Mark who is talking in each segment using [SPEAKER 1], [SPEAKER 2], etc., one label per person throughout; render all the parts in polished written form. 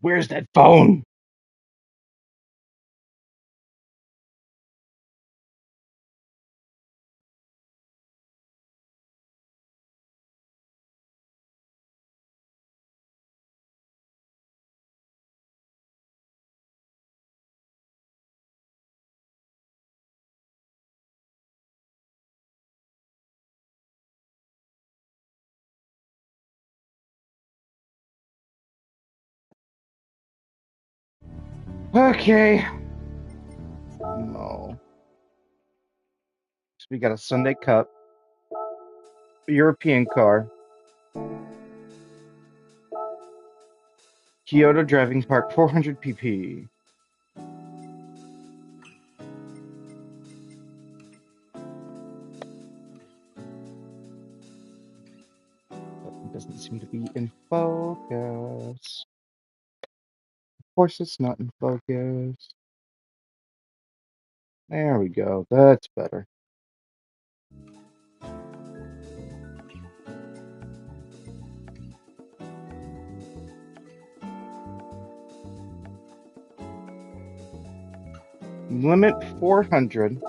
[SPEAKER 1] Where's that phone? Okay. No. So we got a Sunday Cup, European car, Kyoto Driving Park, 400 pp. That doesn't seem to be in focus. Of course, it's not in focus. There we go. That's better. Limit 400.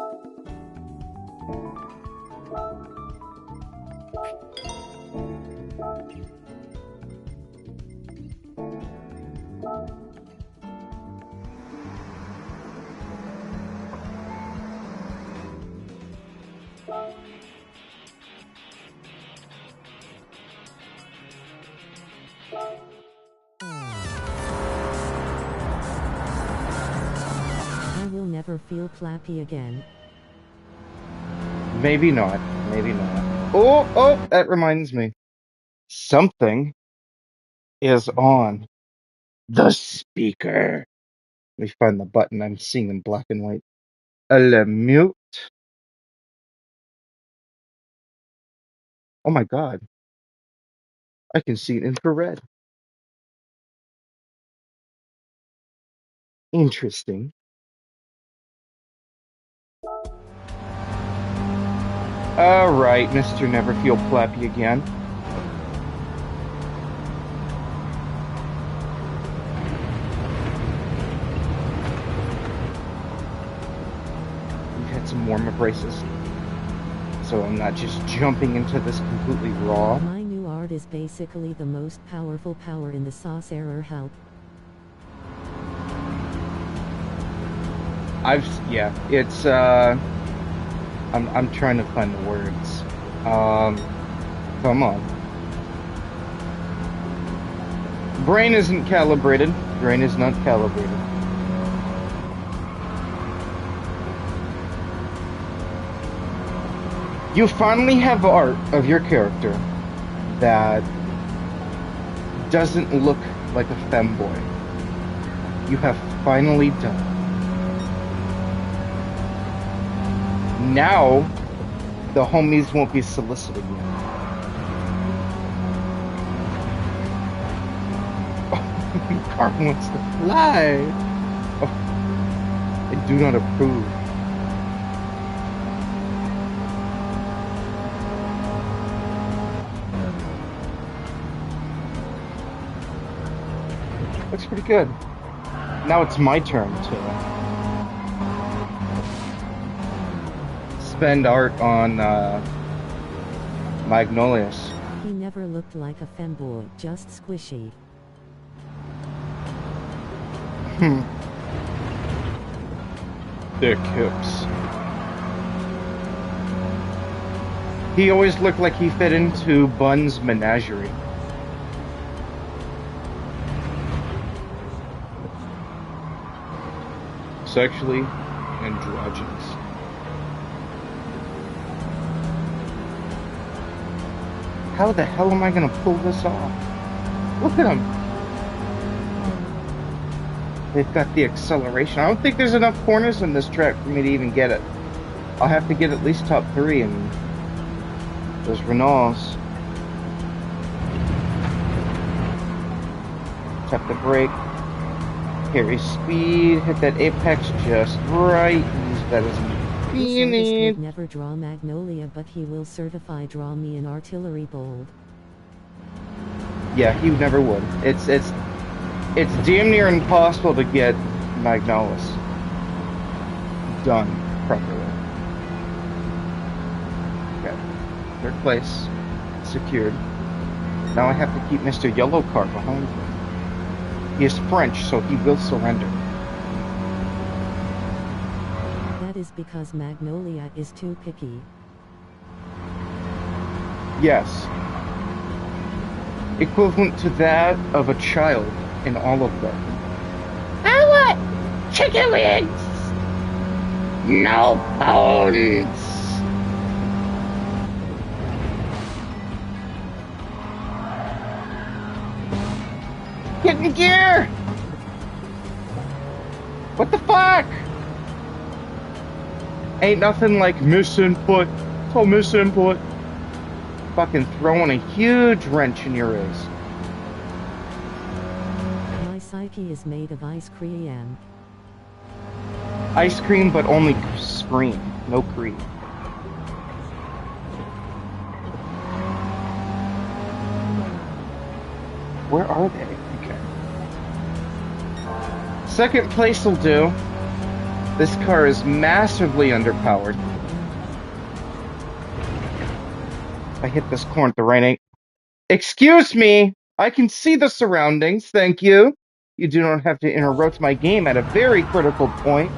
[SPEAKER 2] I will never feel flappy again.
[SPEAKER 1] Maybe not. Maybe not. Oh, that reminds me. Something is on the speaker. Let me find the button. I'm seeing in black and white. Mute. Oh my god. I can see it infrared. Interesting. Alright, Mr. Never Feel Flappy again. We've had some warm-up races, so I'm not just jumping into this completely raw.
[SPEAKER 2] My new art is basically the most powerful power in the sauce error help.
[SPEAKER 1] Yeah, it's, I'm trying to find the words. Come on. Brain isn't calibrated. Brain is not calibrated. You finally have art of your character that doesn't look like a femboy. You have finally done it. Now, the homies won't be soliciting you. Oh, car wants to fly. Oh, I do not approve. Looks pretty good. Now it's my turn to spend art on Magnolias.
[SPEAKER 2] He never looked like a femboy, just squishy.
[SPEAKER 1] Thick hips. He always looked like he fit into Bun's menagerie. Sexually androgynous. How the hell am I gonna pull this off? Look at them. They've got the acceleration. I don't think there's enough corners in this track for me to even get it. I'll have to get at least top 3 in those Renaults. Tap the brake. Carry speed. Hit that apex just right. Use that as a
[SPEAKER 2] This artist would never draw Magnolia, but he will certify draw me an artillery bold.
[SPEAKER 1] Yeah, he never would. It's It's damn near impossible to get Magnolis done properly. Okay, third place, secured. Now I have to keep Mr. Yellow Car behind me. He is French, so he will surrender.
[SPEAKER 2] That is because Magnolia is too picky.
[SPEAKER 1] Yes. Equivalent to that of a child in Olive Garden. I want chicken wings! No bones! Get in gear! What the fuck? Ain't nothing like misinput. Oh, misinput. Fucking throwing a huge wrench in your ears.
[SPEAKER 2] My psyche is made of ice cream.
[SPEAKER 1] Ice cream, but only scream, no cream. Where are they? Okay. Second place will do. This car is massively underpowered. I hit this corner at the right angle. Excuse me! I can see the surroundings, thank you. You do not have to interrupt my game at a very critical point.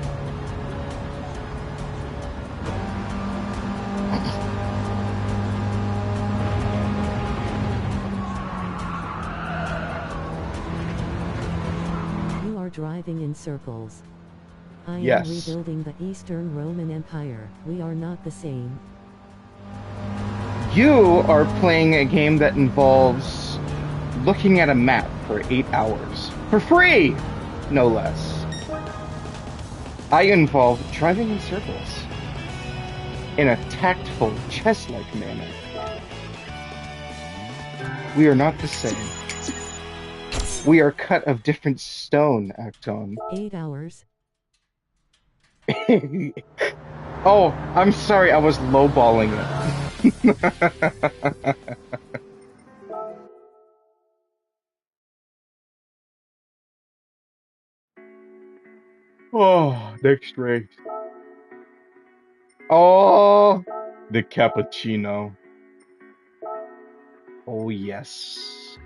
[SPEAKER 2] You are driving in circles. I
[SPEAKER 1] Yes.
[SPEAKER 2] am rebuilding the Eastern Roman Empire. We are not the same.
[SPEAKER 1] You are playing a game that involves looking at a map for 8 hours. For free! No less. I involve driving in circles. In a tactful, chess-like manner. We are not the same. We are cut of different stone, Acton.
[SPEAKER 2] 8 hours.
[SPEAKER 1] Oh, I'm sorry, I was lowballing it. Oh, next race. Oh, the cappuccino. Oh, yes.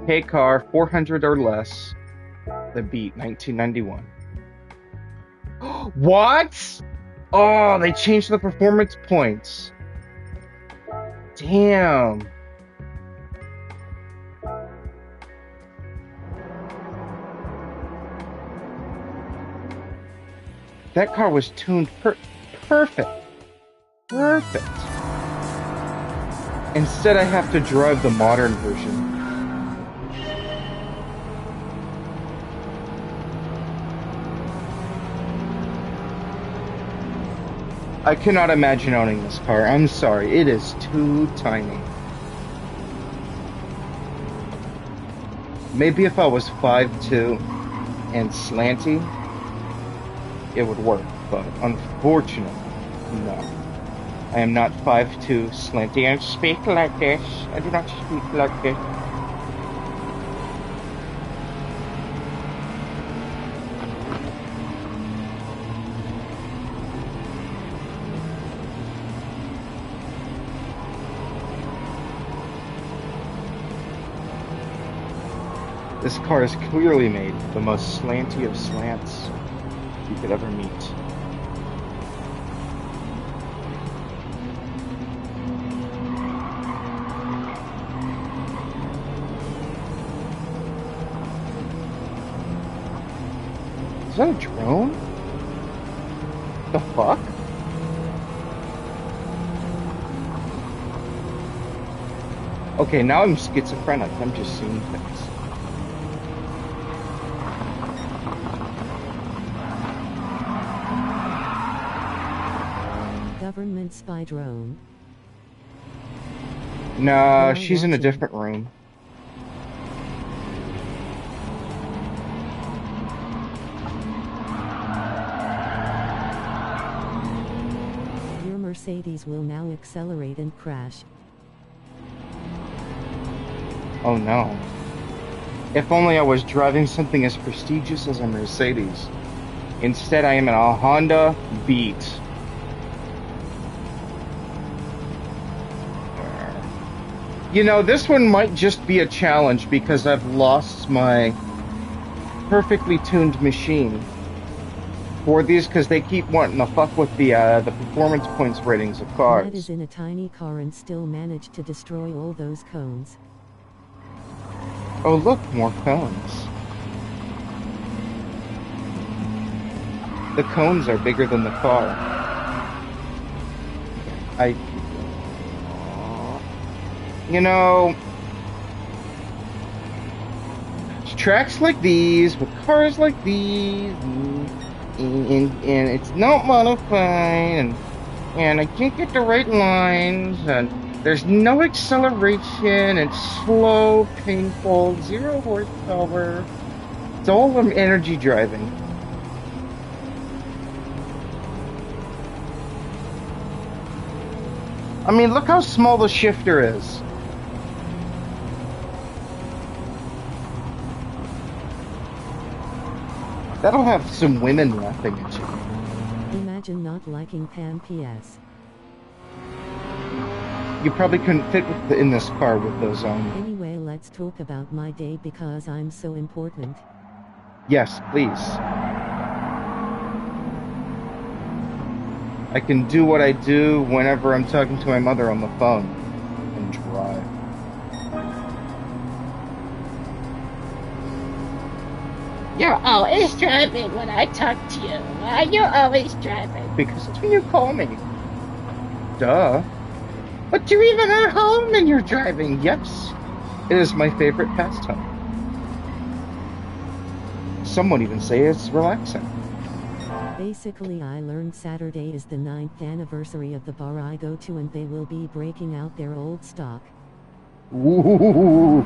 [SPEAKER 1] Hey, car, 400 or less. The beat, 1991. What? Oh, they changed the performance points. Damn. That car was tuned perfect. Perfect. Instead, I have to drive the modern version. I cannot imagine owning this car. I'm sorry. It is too tiny. Maybe if I was 5'2" and slanty, it would work. But unfortunately, no. I am not 5'2", slanty. I speak like this. I do not speak like this. This car is clearly made the most slanty of slants you could ever meet. Is that a drone? The fuck? Okay, now I'm schizophrenic. I'm just seeing things.
[SPEAKER 2] Government spy drone.
[SPEAKER 1] Nah, she's in a different room.
[SPEAKER 2] Your Mercedes will now accelerate and crash.
[SPEAKER 1] Oh no. If only I was driving something as prestigious as a Mercedes. Instead, I am in a Honda Beat. You know, this one might just be a challenge because I've lost my perfectly tuned machine for these because they keep wanting to fuck with the performance points ratings of
[SPEAKER 2] Matt is
[SPEAKER 1] cars.
[SPEAKER 2] in a tiny car and still managed to destroy all those cones.
[SPEAKER 1] Oh, look, more cones. The cones are bigger than the car. I, you know, tracks like these with cars like these, and it's not modified, and I can't get the right lines, and there's no acceleration. It's slow, painful, 0 horsepower. It's all energy driving. I mean, look how small the shifter is. That'll have some women laughing at you.
[SPEAKER 2] Imagine not liking Pam PS.
[SPEAKER 1] You probably couldn't fit in this car with those on.
[SPEAKER 2] Anyway, let's talk about my day because I'm so important.
[SPEAKER 1] Yes, please. I can do what I do whenever I'm talking to my mother on the phone and drive.
[SPEAKER 3] You're always driving when I talk to you. Why are you always driving?
[SPEAKER 1] Because it's when you call me. Duh. But you're even at home and you're driving. Yes. It is my favorite pastime. Some would even say it's relaxing.
[SPEAKER 2] Basically, I learned Saturday is the 9th anniversary of the bar I go to and they will be breaking out their old stock.
[SPEAKER 1] Ooh.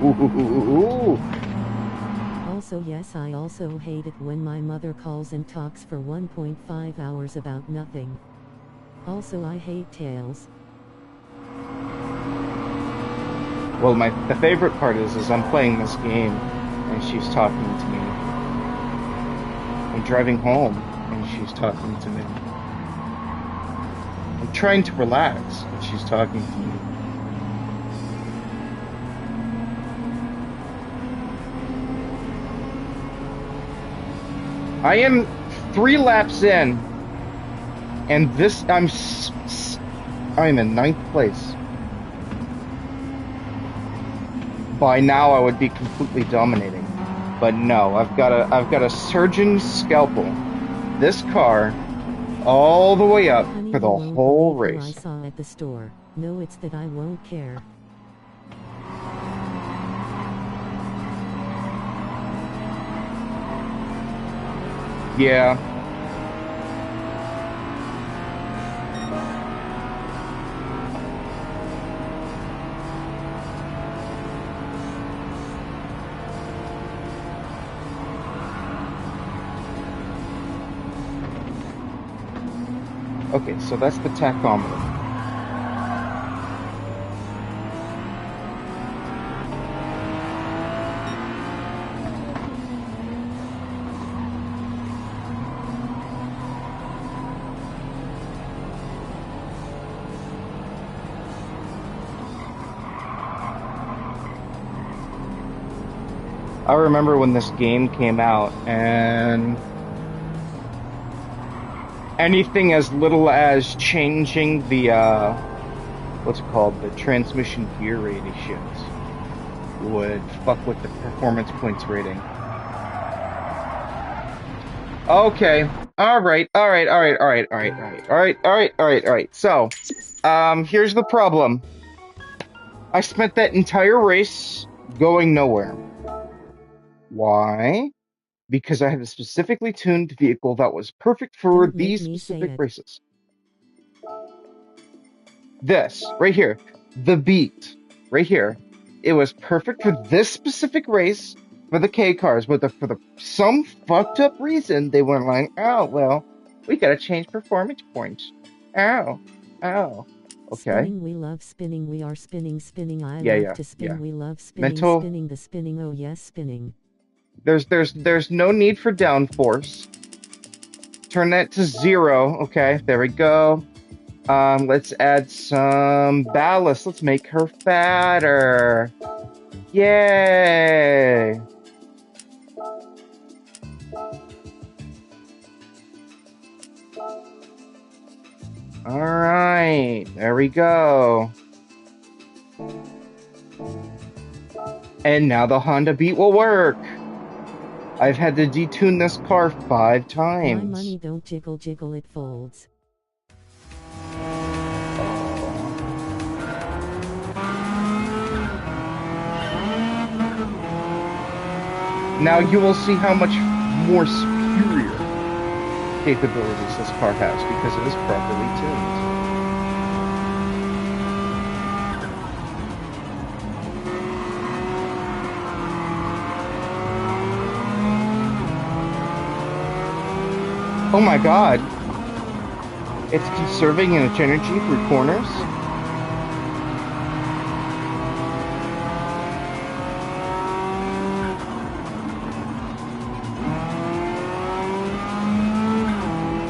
[SPEAKER 2] Also, yes, I also hate it when my mother calls and talks for 1.5 hours about nothing. Also, I hate tails.
[SPEAKER 1] Well, the favorite part is I'm playing this game and she's talking to me. I'm driving home and she's talking to me. I'm trying to relax and she's talking to me. I am 3 laps in, and this I'm in 9th place. By now, I would be completely dominating, but no, I've got a surgeon's scalpel. This car, all the way up
[SPEAKER 2] Honey,
[SPEAKER 1] for the
[SPEAKER 2] you won't
[SPEAKER 1] whole
[SPEAKER 2] believe who I
[SPEAKER 1] race.
[SPEAKER 2] saw at the store. No, it's that I won't care.
[SPEAKER 1] Yeah. Okay, so that's the tachometer. I remember when this game came out, and anything as little as changing the what's it called, the transmission gear ratios would fuck with the performance points rating. Okay. All right. All right. All right. All right. All right. All right. All right. All right. All right. All right. So, here's the problem. I spent that entire race going nowhere. Why? Because I have a specifically tuned vehicle that was perfect for
[SPEAKER 2] Don't make
[SPEAKER 1] these
[SPEAKER 2] me say
[SPEAKER 1] specific
[SPEAKER 2] it.
[SPEAKER 1] races. This right here, the Beat, right here. It was perfect for this specific race for the K cars, but for some fucked up reason they were like, oh well, we gotta change performance points. Oh, oh. Okay.
[SPEAKER 2] Spinning, we love spinning, we are spinning, spinning, I
[SPEAKER 1] Yeah,
[SPEAKER 2] love
[SPEAKER 1] yeah,
[SPEAKER 2] to spin,
[SPEAKER 1] yeah.
[SPEAKER 2] we love spinning,
[SPEAKER 1] Mental.
[SPEAKER 2] spinning, the spinning, oh yes, spinning.
[SPEAKER 1] There's no need for downforce. Turn that to 0. Okay, there we go. Let's add some ballast. Let's make her fatter. Yay! All right, there we go. And now the Honda Beat will work. I've had to detune this car 5 times.
[SPEAKER 2] My money don't jiggle, jiggle, it folds.
[SPEAKER 1] Now you will see how much more superior capabilities this car has because it is properly tuned. Oh my god! It's conserving its energy through corners.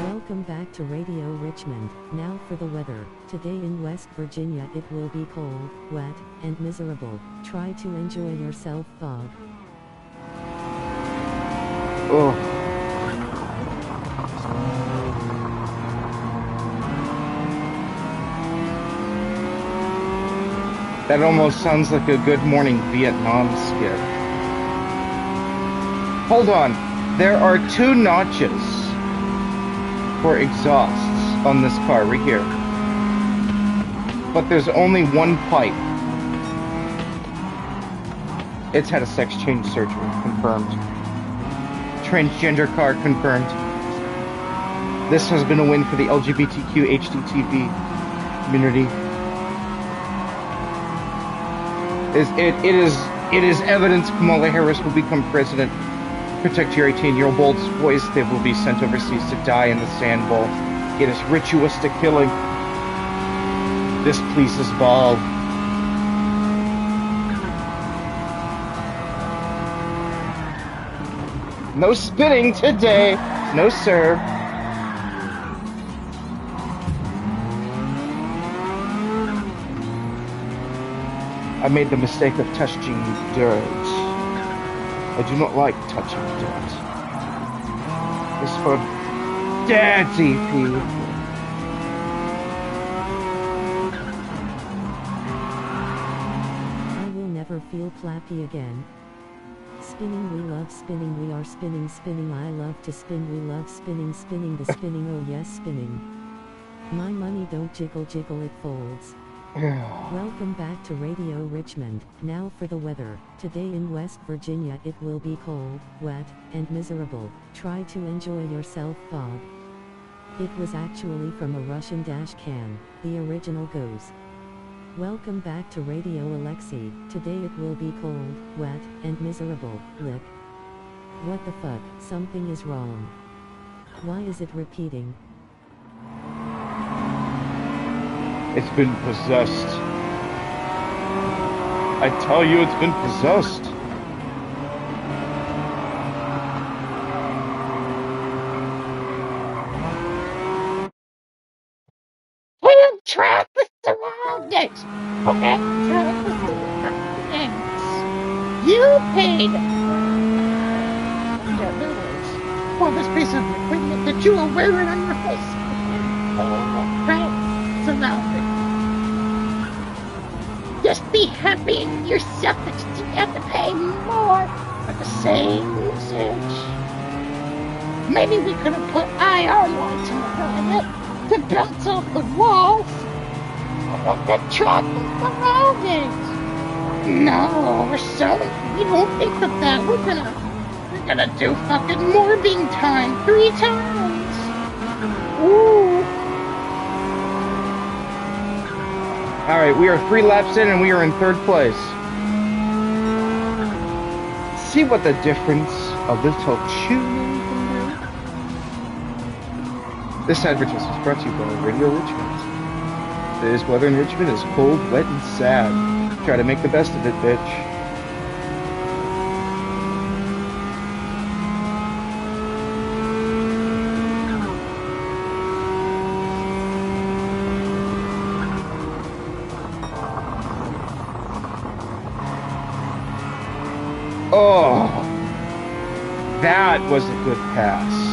[SPEAKER 2] Welcome back to Radio Richmond. Now for the weather. Today in West Virginia it will be cold, wet, and miserable. Try to enjoy yourself, fog.
[SPEAKER 1] Oh. That almost sounds like a Good Morning Vietnam skit. Hold on. There are 2 notches for exhausts on this car right here. But there's only 1 pipe. It's had a sex change surgery, confirmed. Transgender car, confirmed. This has been a win for the LGBTQ HDTV community. It is evidence Kamala Harris will become president. Protect your 18-year-old boys. They will be sent overseas to die in the sand bowl. It is ritualistic killing. This pleases Baal. No spinning today. No, sir. I made the mistake of touching dirt. I do not like touching dirt. It's for dirty people.
[SPEAKER 2] I will never feel flappy again. Spinning, we love spinning, we are spinning, spinning, I love to spin, we love spinning, spinning, the spinning, oh yes, spinning. My money don't jiggle, jiggle, it folds. Welcome back to Radio Richmond. Now for the weather. Today in West Virginia it will be cold, wet, and miserable. Try to enjoy yourself, fog. It was actually from a Russian dash cam. The original goes. Welcome back to Radio Alexei. Today it will be cold, wet, and miserable. Lip. What the fuck? Something is wrong. Why is it repeating?
[SPEAKER 1] It's been possessed. I tell you, it's been possessed.
[SPEAKER 3] Can't track the surroundings. Can't track the surroundings. You paid $100 for this piece of equipment that you are wearing on your face. Track surroundings. Just be happy in yourself that you didn't have to pay more for the same usage. Maybe we could have put IR lights around it to bounce off the walls that track the surroundings. No, we're sorry. We don't think of that. We're gonna do fucking morbing time 3 times. Ooh.
[SPEAKER 1] Alright, we are 3 laps in and we are in 3rd place. See what the difference of little tuning can do? This advertisement is brought to you by Radio Richmond. Today's weather in Richmond is cold, wet, and sad. Try to make the best of it, bitch. Oh, that was a good pass.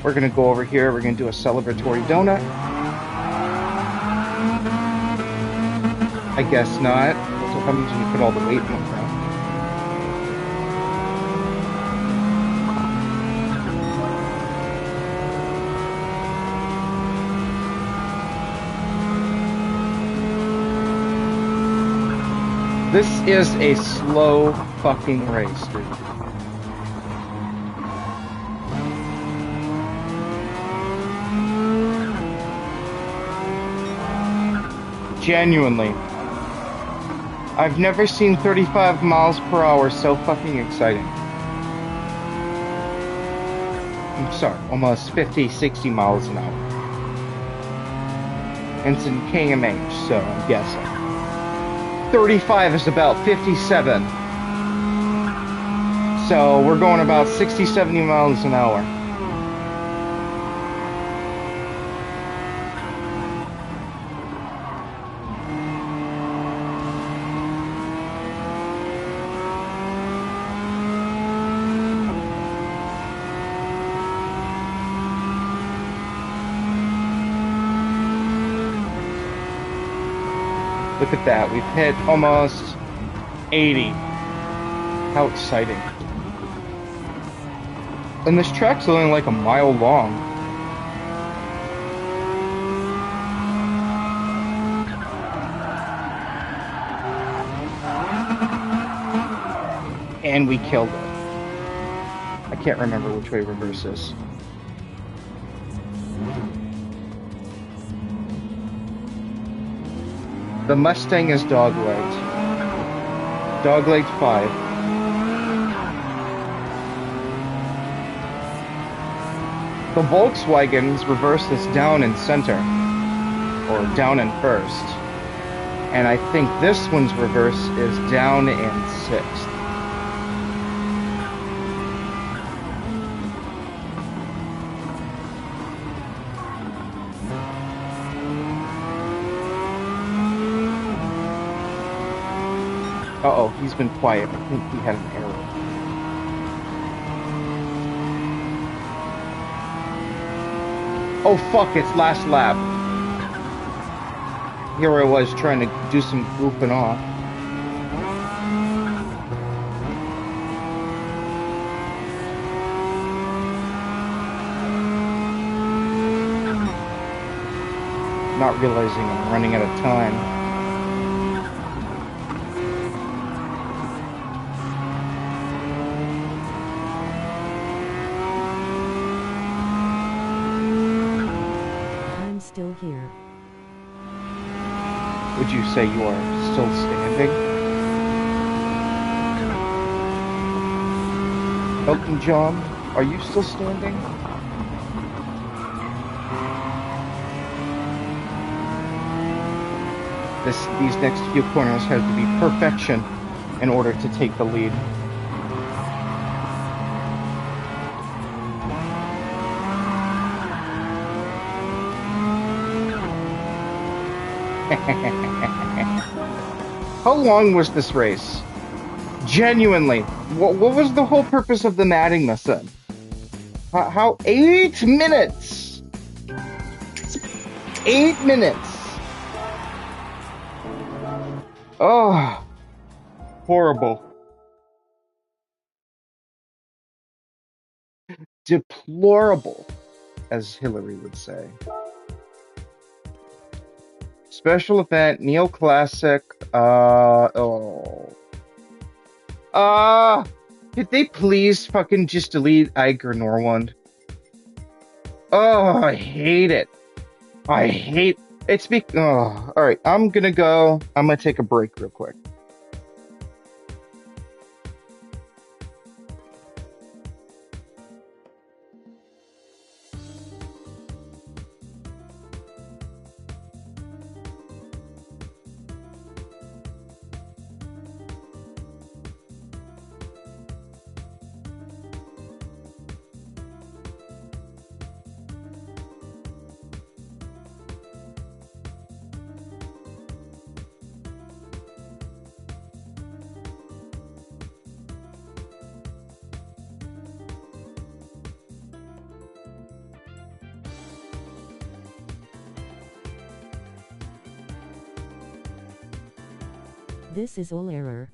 [SPEAKER 1] We're gonna go over here. We're gonna do a celebratory donut. I guess not. So how much do you put all the weight in one thing? This is a slow fucking race, dude. Genuinely. I've never seen 35 miles per hour so fucking exciting. I'm sorry, almost 50, 60 miles an hour. And it's in kmh, so I'm guessing. 35 is about 57. So we're going about 60, 70 miles an hour. Look at that, we've hit almost 80. How exciting. And this track's only like a mile long. And we killed it. I can't remember which way reverse is. The Mustang is dog-legged. Dog-legged 5. The Volkswagen's reverse is down in center. Or down in first. And I think this one's reverse is down in 6th. Uh-oh, he's been quiet. I think he had an error. Oh fuck, it's last lap. Here I was trying to do some goofing off. Not realizing I'm running out of time.
[SPEAKER 2] Still here.
[SPEAKER 1] Would you say you are still standing? Elton John, are you still standing? These next few corners have to be perfection in order to take the lead. How long was this race? Genuinely, what was the whole purpose of them adding this in? How 8 minutes? 8 minutes. Oh, horrible. Deplorable, as Hillary would say. Special event, neoclassic, did they please fucking just delete Iger Norwand? Oh, I hate it. I hate, alright, I'm gonna take a break real quick.
[SPEAKER 2] This is all error.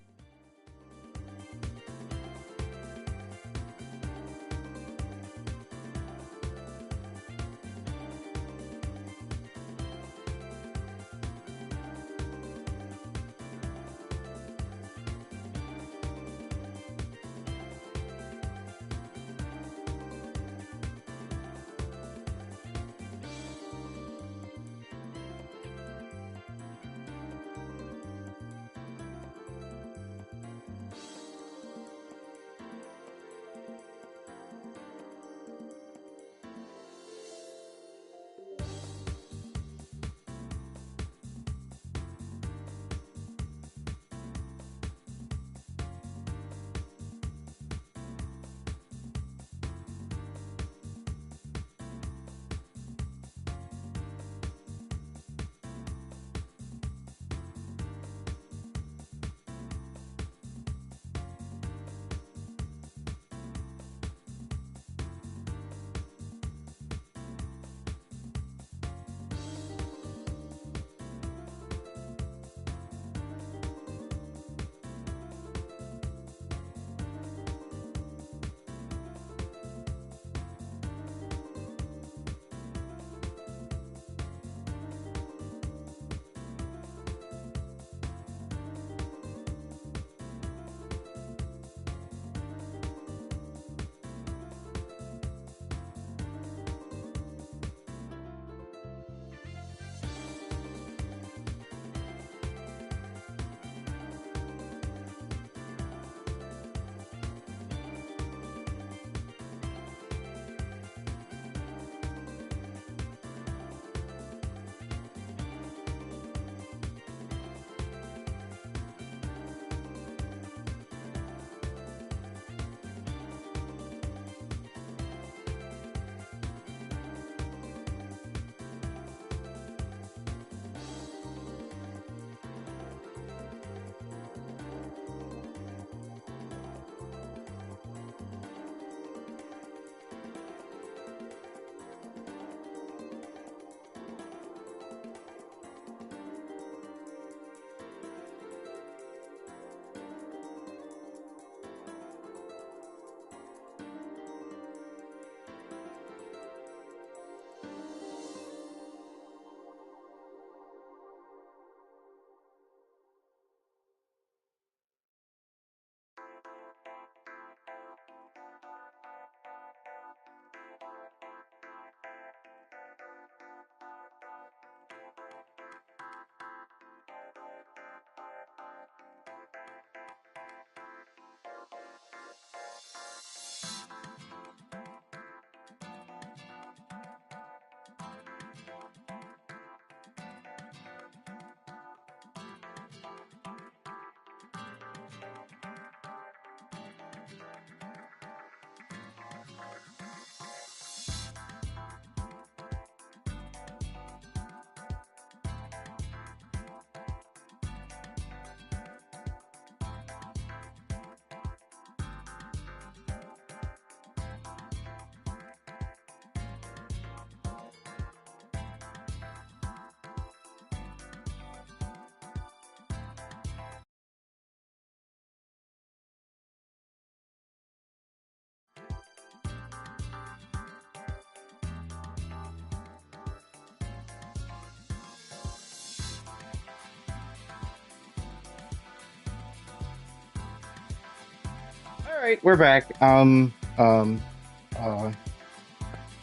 [SPEAKER 1] All right, we're back.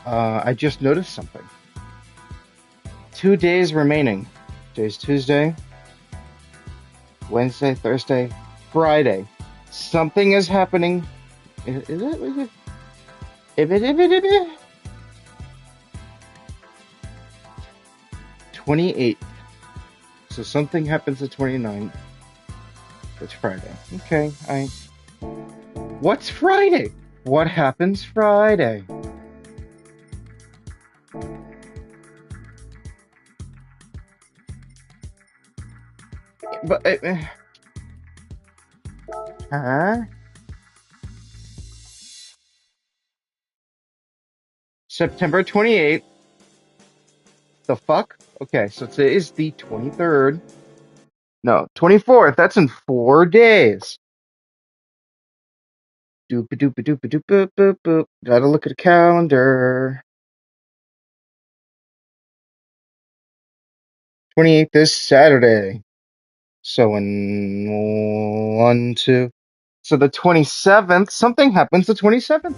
[SPEAKER 1] Uh, I just noticed something. 2 days remaining. Today's Tuesday, Wednesday, Thursday, Friday. Something is happening. Is it? 28th. So something happens the 29th. It's Friday. Okay, What's Friday? What happens Friday? But huh? September 28th. The fuck? Okay, so today is the 23rd. No, 24th. That's in 4 days. Doop doop doop doop boop boop boop. Gotta look at the calendar. 28th is Saturday. So in 1, 2. So the 27th, something happens the 27th.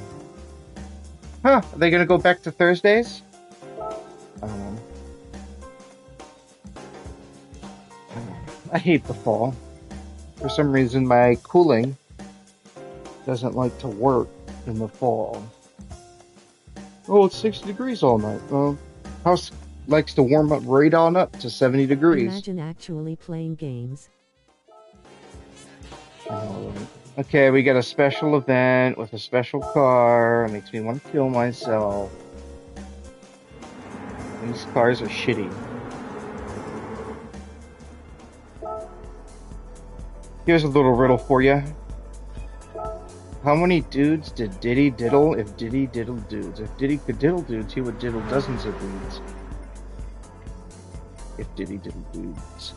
[SPEAKER 1] Huh? Are they gonna go back to Thursdays? Um, I hate the fall. For some reason, my cooling doesn't like to work in the fall. Oh, it's 60 degrees all night. Well, house likes to warm up right on up to 70 degrees.
[SPEAKER 2] Imagine actually playing games.
[SPEAKER 1] I know, right? Okay, we got a special event with a special car. It makes me want to kill myself. These cars are shitty. Here's a little riddle for you. How many dudes did Diddy diddle if Diddy diddled dudes? If Diddy could diddle dudes, he would diddle dozens of dudes. If Diddy diddled dudes.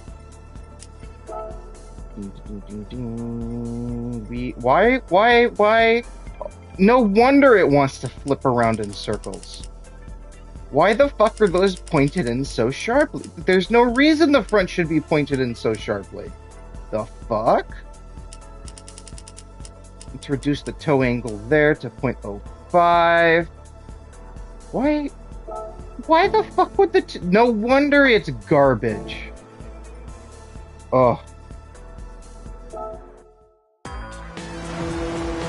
[SPEAKER 1] Why? No wonder it wants to flip around in circles. Why the fuck are those pointed in so sharply? There's no reason the front should be pointed in so sharply. The fuck? Introduce the toe angle there to 0.05. Why the fuck would the no wonder it's garbage. Oh.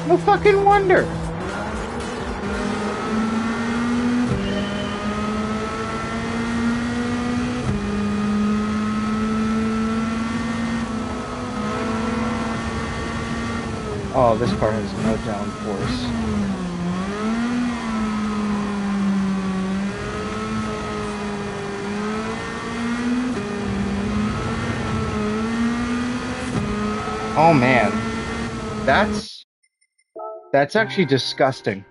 [SPEAKER 1] No fucking wonder. Oh, this car has no downforce. Oh man. That's actually disgusting.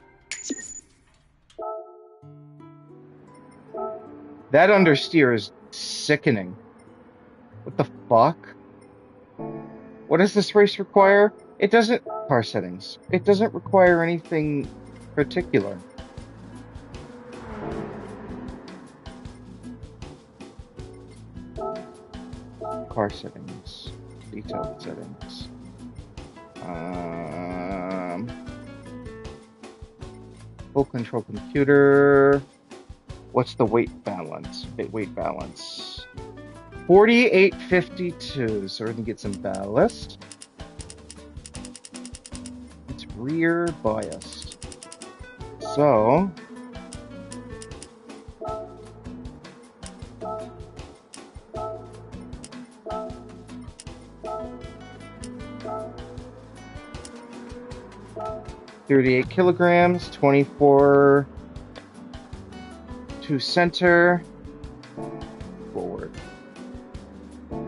[SPEAKER 1] That understeer is sickening. What the fuck? What does this race require? It doesn't... Car settings. It doesn't require anything particular. Car settings. Detailed settings. Full control computer. What's the weight balance? Weight balance. 4852. So we're gonna get some ballast. It's rear biased. So 38 kilograms, 24 to center, forward.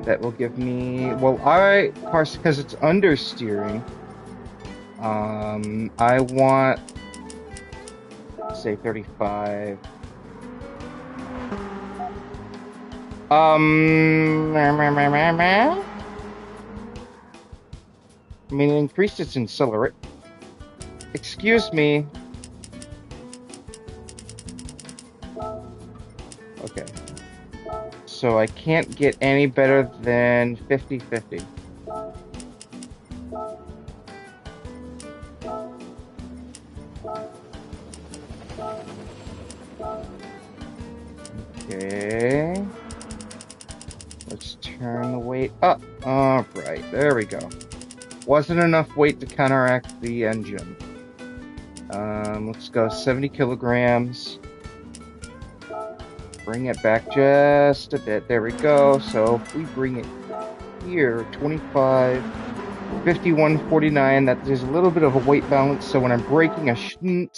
[SPEAKER 1] That will give me, well, because it's understeering, I want, say 35. I mean, it increased its accelerate. Excuse me. Okay. So I can't get any better than 50-50. Okay. Let's turn the weight up. All right, there we go. Wasn't enough weight to counteract the engine. Let's go 70 kilograms. Bring it back just a bit. There we go. So if we bring it here, 25, 51, 49, that there's a little bit of a weight balance. So when I'm braking, I should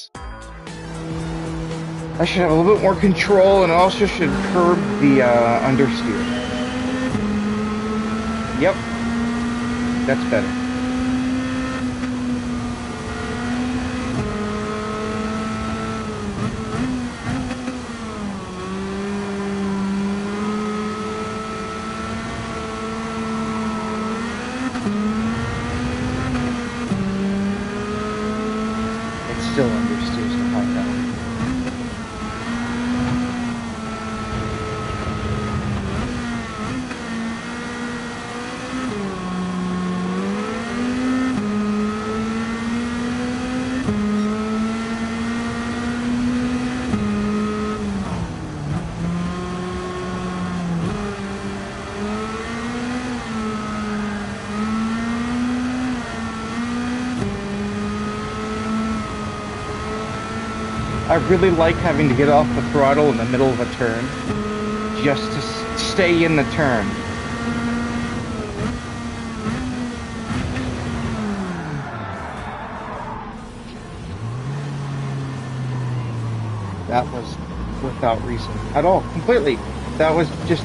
[SPEAKER 1] have a little bit more control, and also should curb the understeer. Yep, that's better. still understeers to find out. I really like having to get off the throttle in the middle of a turn just to stay in the turn. That was without reason at all, completely. That was just.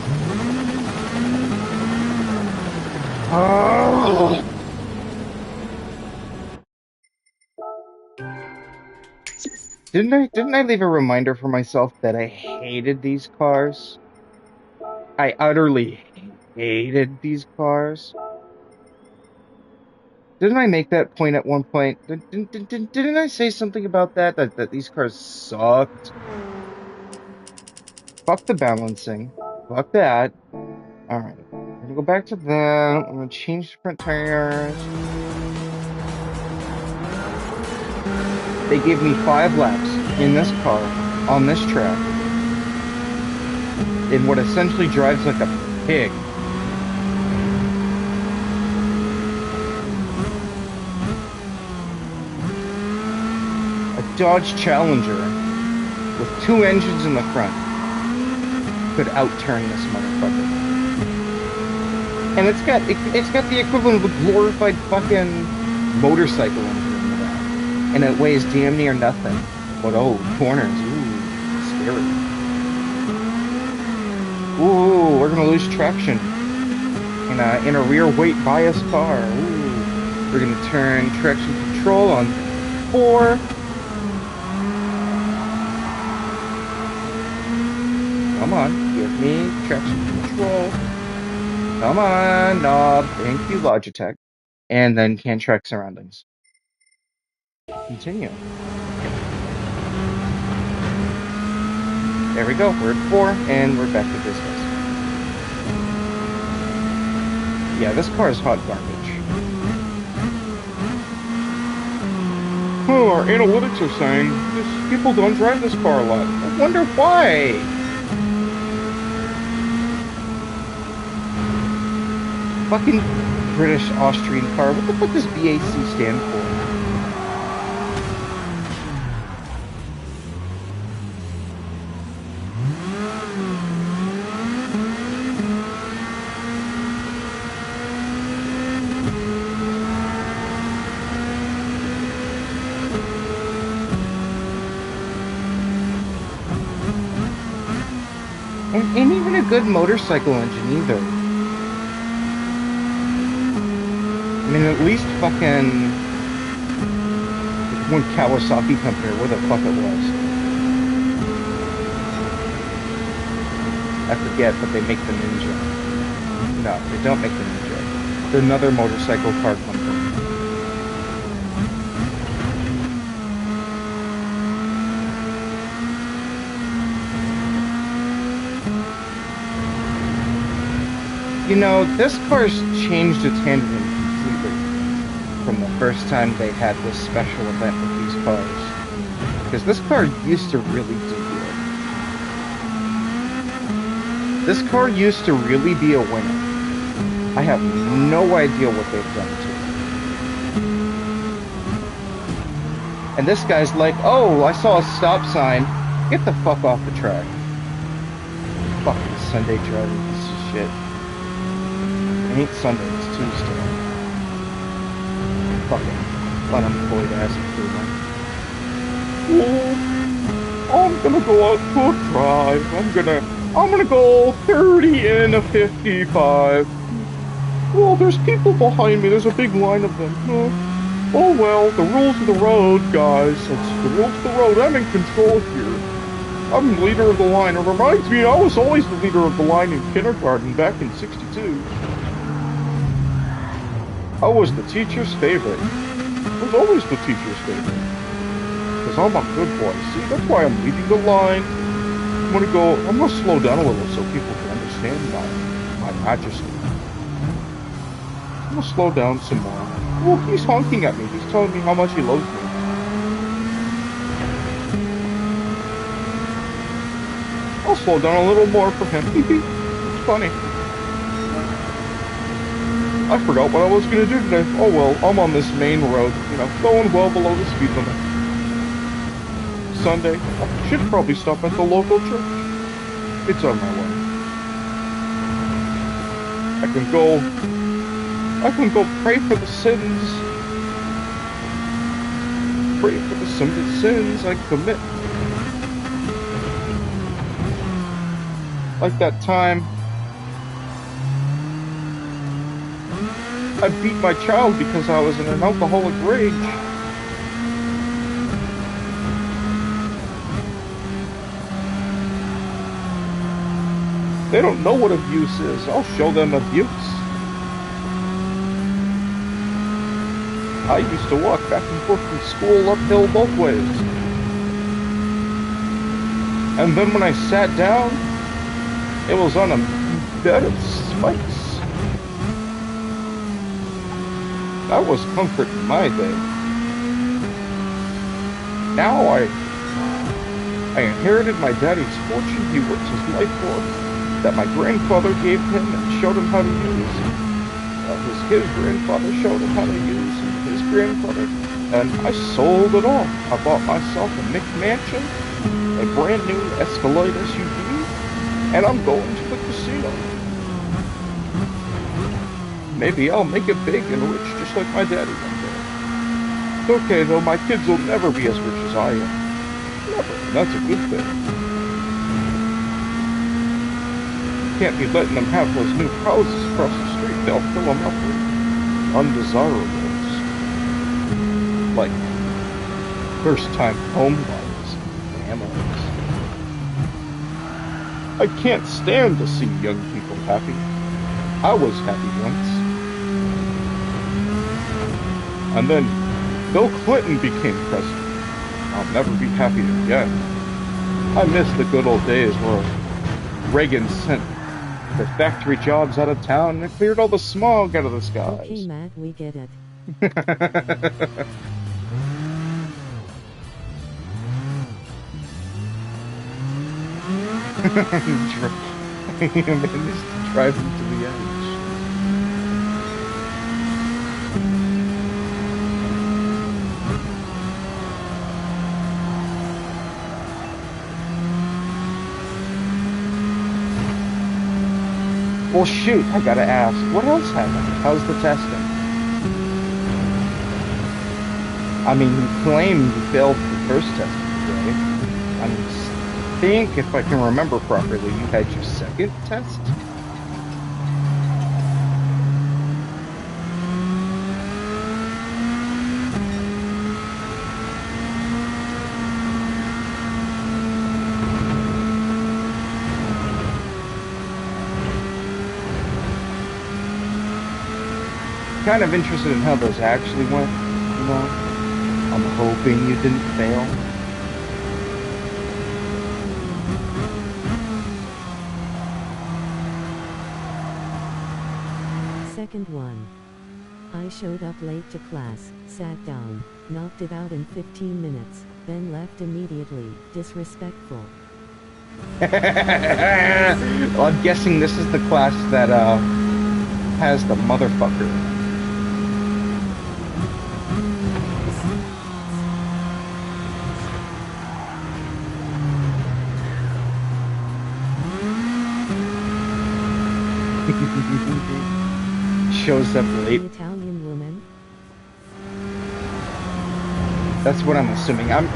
[SPEAKER 1] Oh. Didn't I leave a reminder for myself that I hated these cars? I utterly hated these cars. Didn't I make that point at one point? Didn't I say something about that these cars sucked? Fuck the balancing. Fuck that. Alright. I'm gonna go back to that. I'm gonna change the front tires. They gave me 5 laps in this car, on this track, in what essentially drives like a pig. A Dodge Challenger with 2 engines in the front could outturn this motherfucker. And it's got the equivalent of a glorified fucking motorcycle engine in the back. And it weighs damn near nothing. But oh, corners, ooh, scary. Ooh, we're gonna lose traction in a rear weight bias car. Ooh, we're gonna turn traction control on 4. Come on, give me traction control. Come on, knob. Thank you, Logitech. And then can track surroundings. Continue. There we go. We're at 4, and we're back to business. Yeah, this car is hot garbage. Oh, our analytics are saying people don't drive this car a lot. I wonder why. Fucking British Austrian car. What the fuck does BAC stand for? And ain't even a good motorcycle engine either. I mean, at least fucking one Kawasaki company or where the fuck it was. I forget, but they make the Ninja. No, they don't make the Ninja. They're another motorcycle car company. You know, this car's changed its handling completely from the first time they had this special event with these cars. Because this car used to really do good. This car used to really be a winner. I have no idea what they've done to it. And this guy's like, oh, I saw a stop sign. Get the fuck off the track. Fucking Sunday driving piece of shit. It ain't Sunday, it's Tuesday. Fucking unemployed ass improvement. Oh, I'm gonna go out to a drive. I'm gonna go 30 in a 55. Well, there's people behind me. There's a big line of them. Oh well, the rules of the road, guys. It's the rules of the road. I'm in control here. I'm the leader of the line. It reminds me, I was always the leader of the line in kindergarten back in '62. I was the teacher's favorite. I was always the teacher's favorite. because I'm a good boy. See, that's why I'm leading the line. I'm gonna slow down a little so people can understand my majesty. I'm gonna slow down some more. Oh, he's honking at me. He's telling me how much he loves me. I'll slow down a little more for him. It's funny. I forgot what I was gonna do today. Oh well, I'm on this main road, going well below the speed limit. Sunday. I should probably stop at the local church. It's on my way. I can go pray for the sins. Pray for the sins I commit. Like that time I beat my child because I was in an alcoholic rage. They don't know what abuse is. I'll show them abuse. I used to walk back and forth from school uphill both ways. And then when I sat down, it was on a bed of spikes. That was comfort in my day. Now I inherited my daddy's fortune he worked his life for, that my grandfather gave him and showed him how to use. His grandfather showed him how to use, and his grandfather, and I sold it all. I bought myself a McMansion, a brand new Escalade SUV, and I'm going to the casino. Maybe I'll make it big and rich just like my daddy one day. It's okay though, my kids will never be as rich as I am. Never, and that's a good thing. Can't be letting them have those new houses across the street. They'll fill them up with undesirables. Like first-time home buyers and families. I can't stand to see young people happy. I was happy once. And then Bill Clinton became president. I'll never be happy again. I miss the good old days where Reagan sent the factory jobs out of town and cleared all the smog out of the skies.
[SPEAKER 2] Okay, Matt, we get it.
[SPEAKER 1] He managed to drive him to the edge. Well, shoot, I gotta ask, what else happened? How's the testing? I mean, you claim you failed the first test today. I think, if I can remember properly, you had your second test? Kind of interested in how those actually went, I'm hoping you didn't fail.
[SPEAKER 2] Second one. I showed up late to class, sat down, knocked it out in 15 minutes, then left immediately. Disrespectful.
[SPEAKER 1] Well, I'm guessing this is the class that has the motherfucker. Shows up late.
[SPEAKER 2] The Italian woman.
[SPEAKER 1] That's what I'm assuming. I'm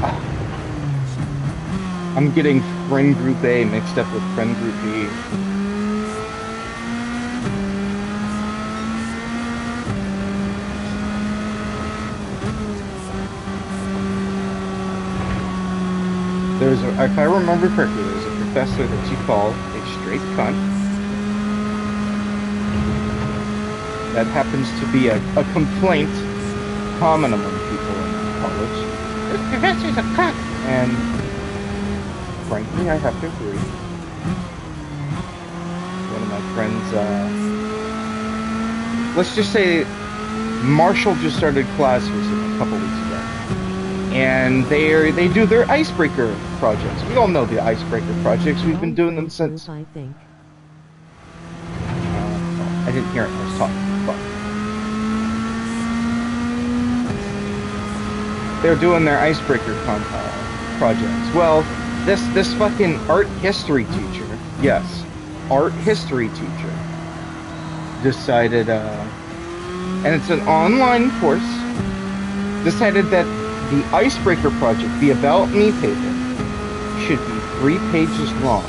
[SPEAKER 1] getting friend group A mixed up with friend group B. If I remember correctly, there's a professor that you call a straight cunt. That happens to be a complaint common among people in college.
[SPEAKER 3] This professor's a cunt.
[SPEAKER 1] And frankly, I have to agree. One of my friends, let's just say Marshall just started classes a couple weeks ago. And they do their icebreaker projects. We all know the icebreaker projects. We've been doing them since...
[SPEAKER 2] I think.
[SPEAKER 1] I didn't hear it. I was talking. But they're doing their icebreaker projects. Well, this fucking art history teacher, yes, art history teacher, decided, and it's an online course, decided that the icebreaker project, the About Me paper, should be 3 pages long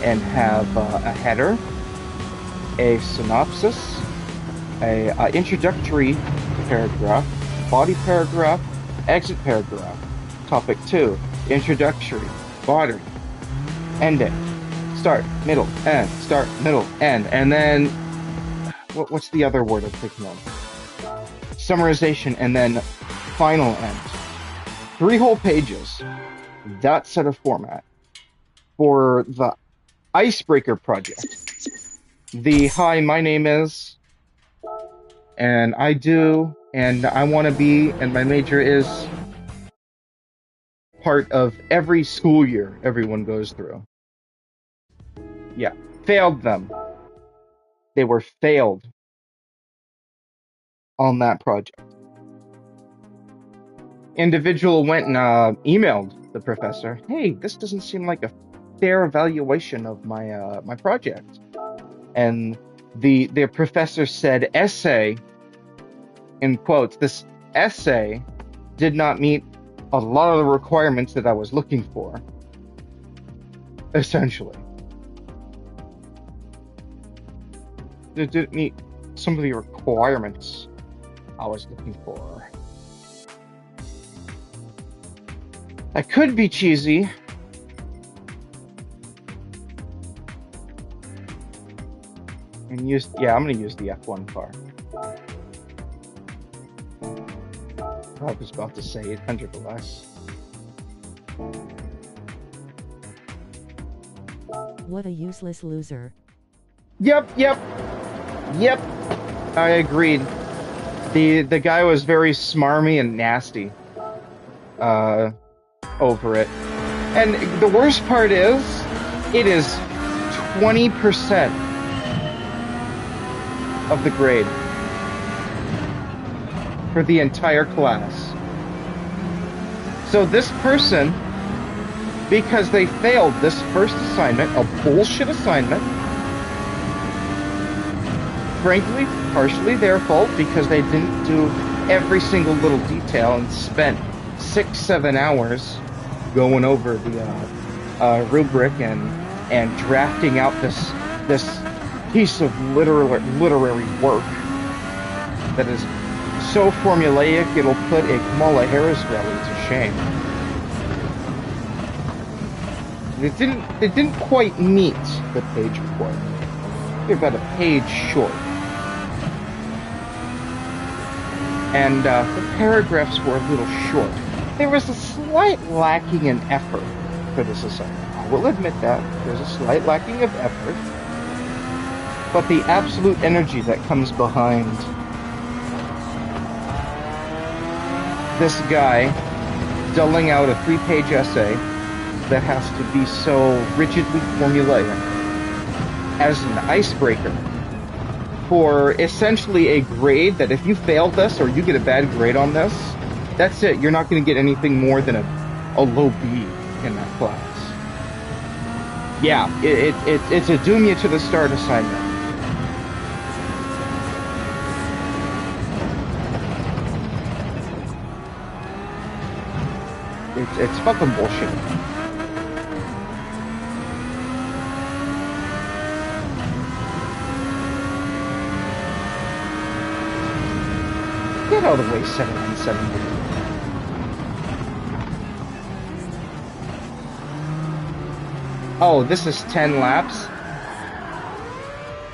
[SPEAKER 1] and have a header, a synopsis, a introductory paragraph, body paragraph, exit paragraph, topic 2, introductory, body, ending, start, middle, end, start, middle, end, and then what's the other word I'm thinking of? Summarization, and then final end. 3 whole pages. That set of format for the icebreaker project. The hi, my name is, and I do, and I want to be, and my major is part of every school year everyone goes through. Yeah, failed them. They were failed on that project. Individual went and emailed the professor, hey, this doesn't seem like a fair evaluation of my my project. And the professor said, essay, in quotes, this essay did not meet a lot of the requirements that I was looking for, essentially. It didn't meet some of the requirements I was looking for. I could be cheesy. And I'm gonna use the F1 car. I was about to say 800 or less.
[SPEAKER 2] What a useless loser.
[SPEAKER 1] Yep. I agreed. The guy was very smarmy and nasty. Over it. And the worst part is, it is 20% of the grade for the entire class. So this person, because they failed this first assignment, a bullshit assignment, frankly, partially their fault because they didn't do every single little detail and spent 6-7 hours going over the rubric and drafting out this piece of literary work that is so formulaic it'll put a Kamala Harris rally to shame. It didn't quite meet the page requirement. They're about a page short. And the paragraphs were a little short. There was a slight lacking in effort for this assignment. I will admit that. There's a slight lacking of effort. But the absolute energy that comes behind this guy dulling out a 3-page essay that has to be so rigidly formulaic as an icebreaker for essentially a grade that if you fail this or you get a bad grade on this, that's it. You're not going to get anything more than a low B in that class. Yeah, it's a doom you to the start assignment. It's fucking bullshit. Get out of the way, 797. Oh, this is 10 laps?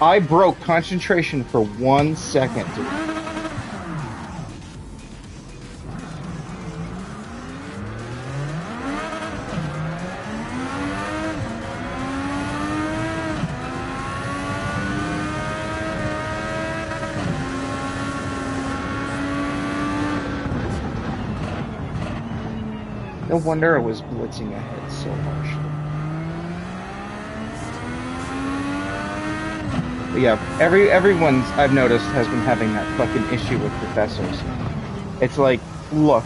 [SPEAKER 1] I broke concentration for 1 second, dude. No wonder I was blitzing ahead so harshly. But yeah, everyone's I've noticed has been having that fucking issue with professors. It's like, look,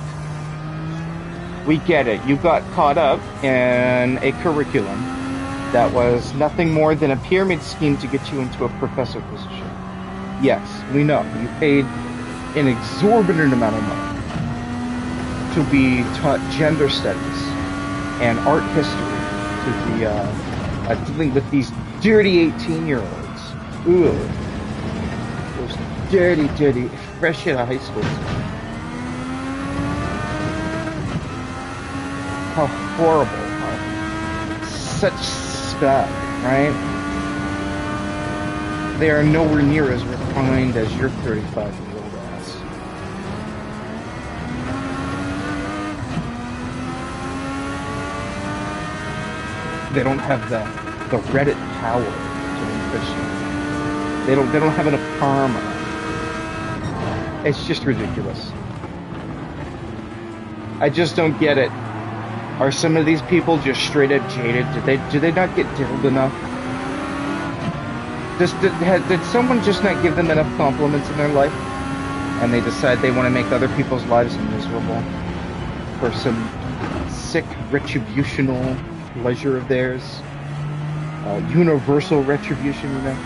[SPEAKER 1] we get it. You got caught up in a curriculum that was nothing more than a pyramid scheme to get you into a professor position. Yes, we know. You paid an exorbitant amount of money to be taught gender studies and art history, to be dealing with these dirty 18-year-olds. Ooh, those dirty, fresh out of high school. How horrible. Such spec, right? They are nowhere near as refined as your 35-year-old ass. They don't have the Reddit power to enrich them. They don't have enough karma. It's just ridiculous. I just don't get it. Are some of these people just straight up jaded? Do they not get diddled enough? Did someone just not give them enough compliments in their life? And they decide they want to make other people's lives miserable for some sick retributional pleasure of theirs? Universal retribution, you know?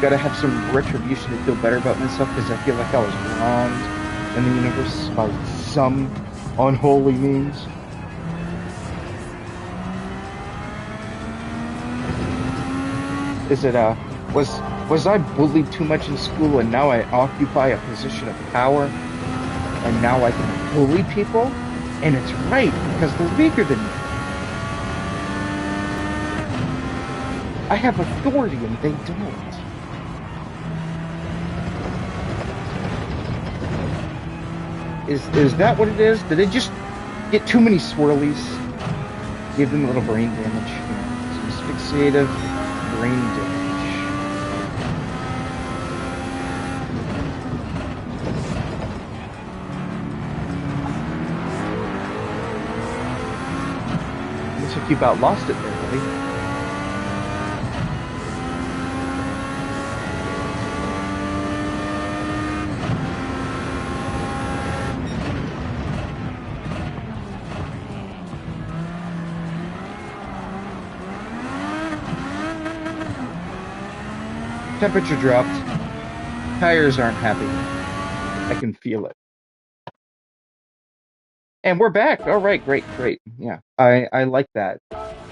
[SPEAKER 1] Gotta have some retribution to feel better about myself because I feel like I was wronged in the universe by some unholy means. Is it, was I bullied too much in school and now I occupy a position of power and now I can bully people? And it's right because they're weaker than me. I have authority and they don't. Is that what it is? Did they just get too many swirlies? Give them a little brain damage. You know, some asphyxiative brain damage. Looks like you about lost it there, buddy. Temperature dropped. Tires aren't happy. I can feel it. And we're back. All right, great. Yeah, I like that.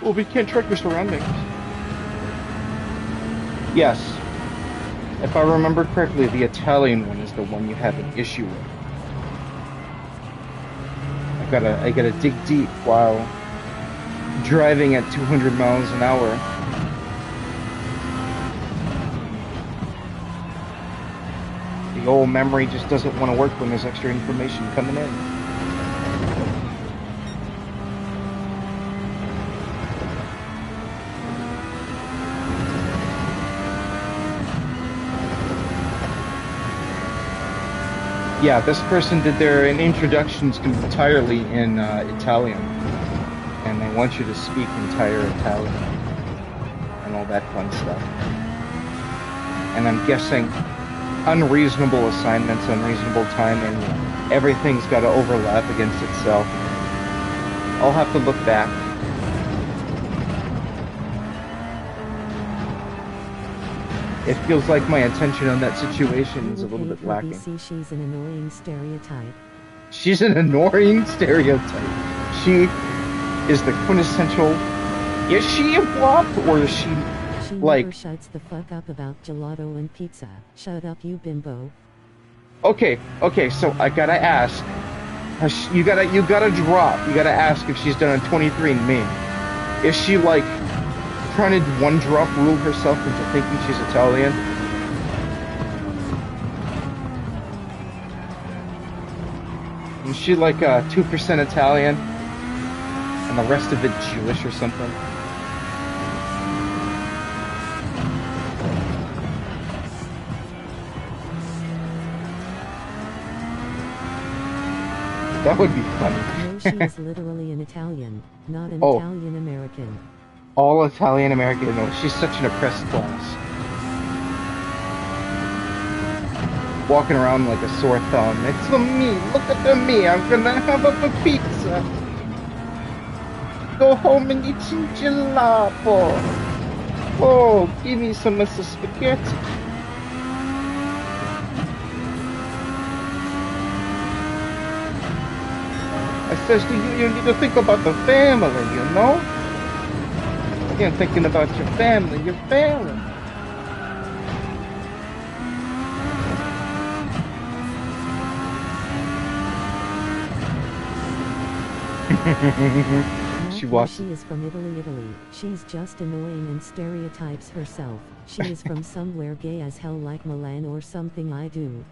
[SPEAKER 1] Well, we can't track your surroundings. Yes, if I remember correctly, the Italian one is the one you have an issue with. I gotta dig deep while driving at 200 miles an hour. The old memory just doesn't want to work when there's extra information coming in. Yeah, this person did their introductions entirely in Italian, and they want you to speak entire Italian and all that fun stuff. And I'm guessing unreasonable assignments, unreasonable timing, everything's got to overlap against itself. I'll have to look back. It feels like my attention on that situation is a little bit lacking.
[SPEAKER 2] She's an annoying stereotype.
[SPEAKER 1] She's an annoying stereotype. She is the quintessential. Is she a flop or is she like?
[SPEAKER 2] Never shuts the fuck up about gelato and pizza. Shut up, you bimbo.
[SPEAKER 1] Okay. So I gotta ask. You gotta drop. You gotta ask if she's done a 23andMe. Is she like trying to one drop rule herself into thinking she's Italian? Is she like 2% Italian and the rest of it Jewish or something? That would be funny.
[SPEAKER 2] No, she is literally an Italian, not an
[SPEAKER 1] Oh,
[SPEAKER 2] Italian American.
[SPEAKER 1] all Italian American. No, she's such an oppressed class. Walking around like a sore thumb. It's for me. Look at me. I'm gonna have a pizza. Go home and eat some gelato. Oh, give me some of the spaghetti. I says to you, you need to think about the family, you know? Again, thinking about your family, your family. She walks.
[SPEAKER 2] She is from Italy. She's just annoying and stereotypes herself. She is from somewhere gay as hell like Milan or something. I do.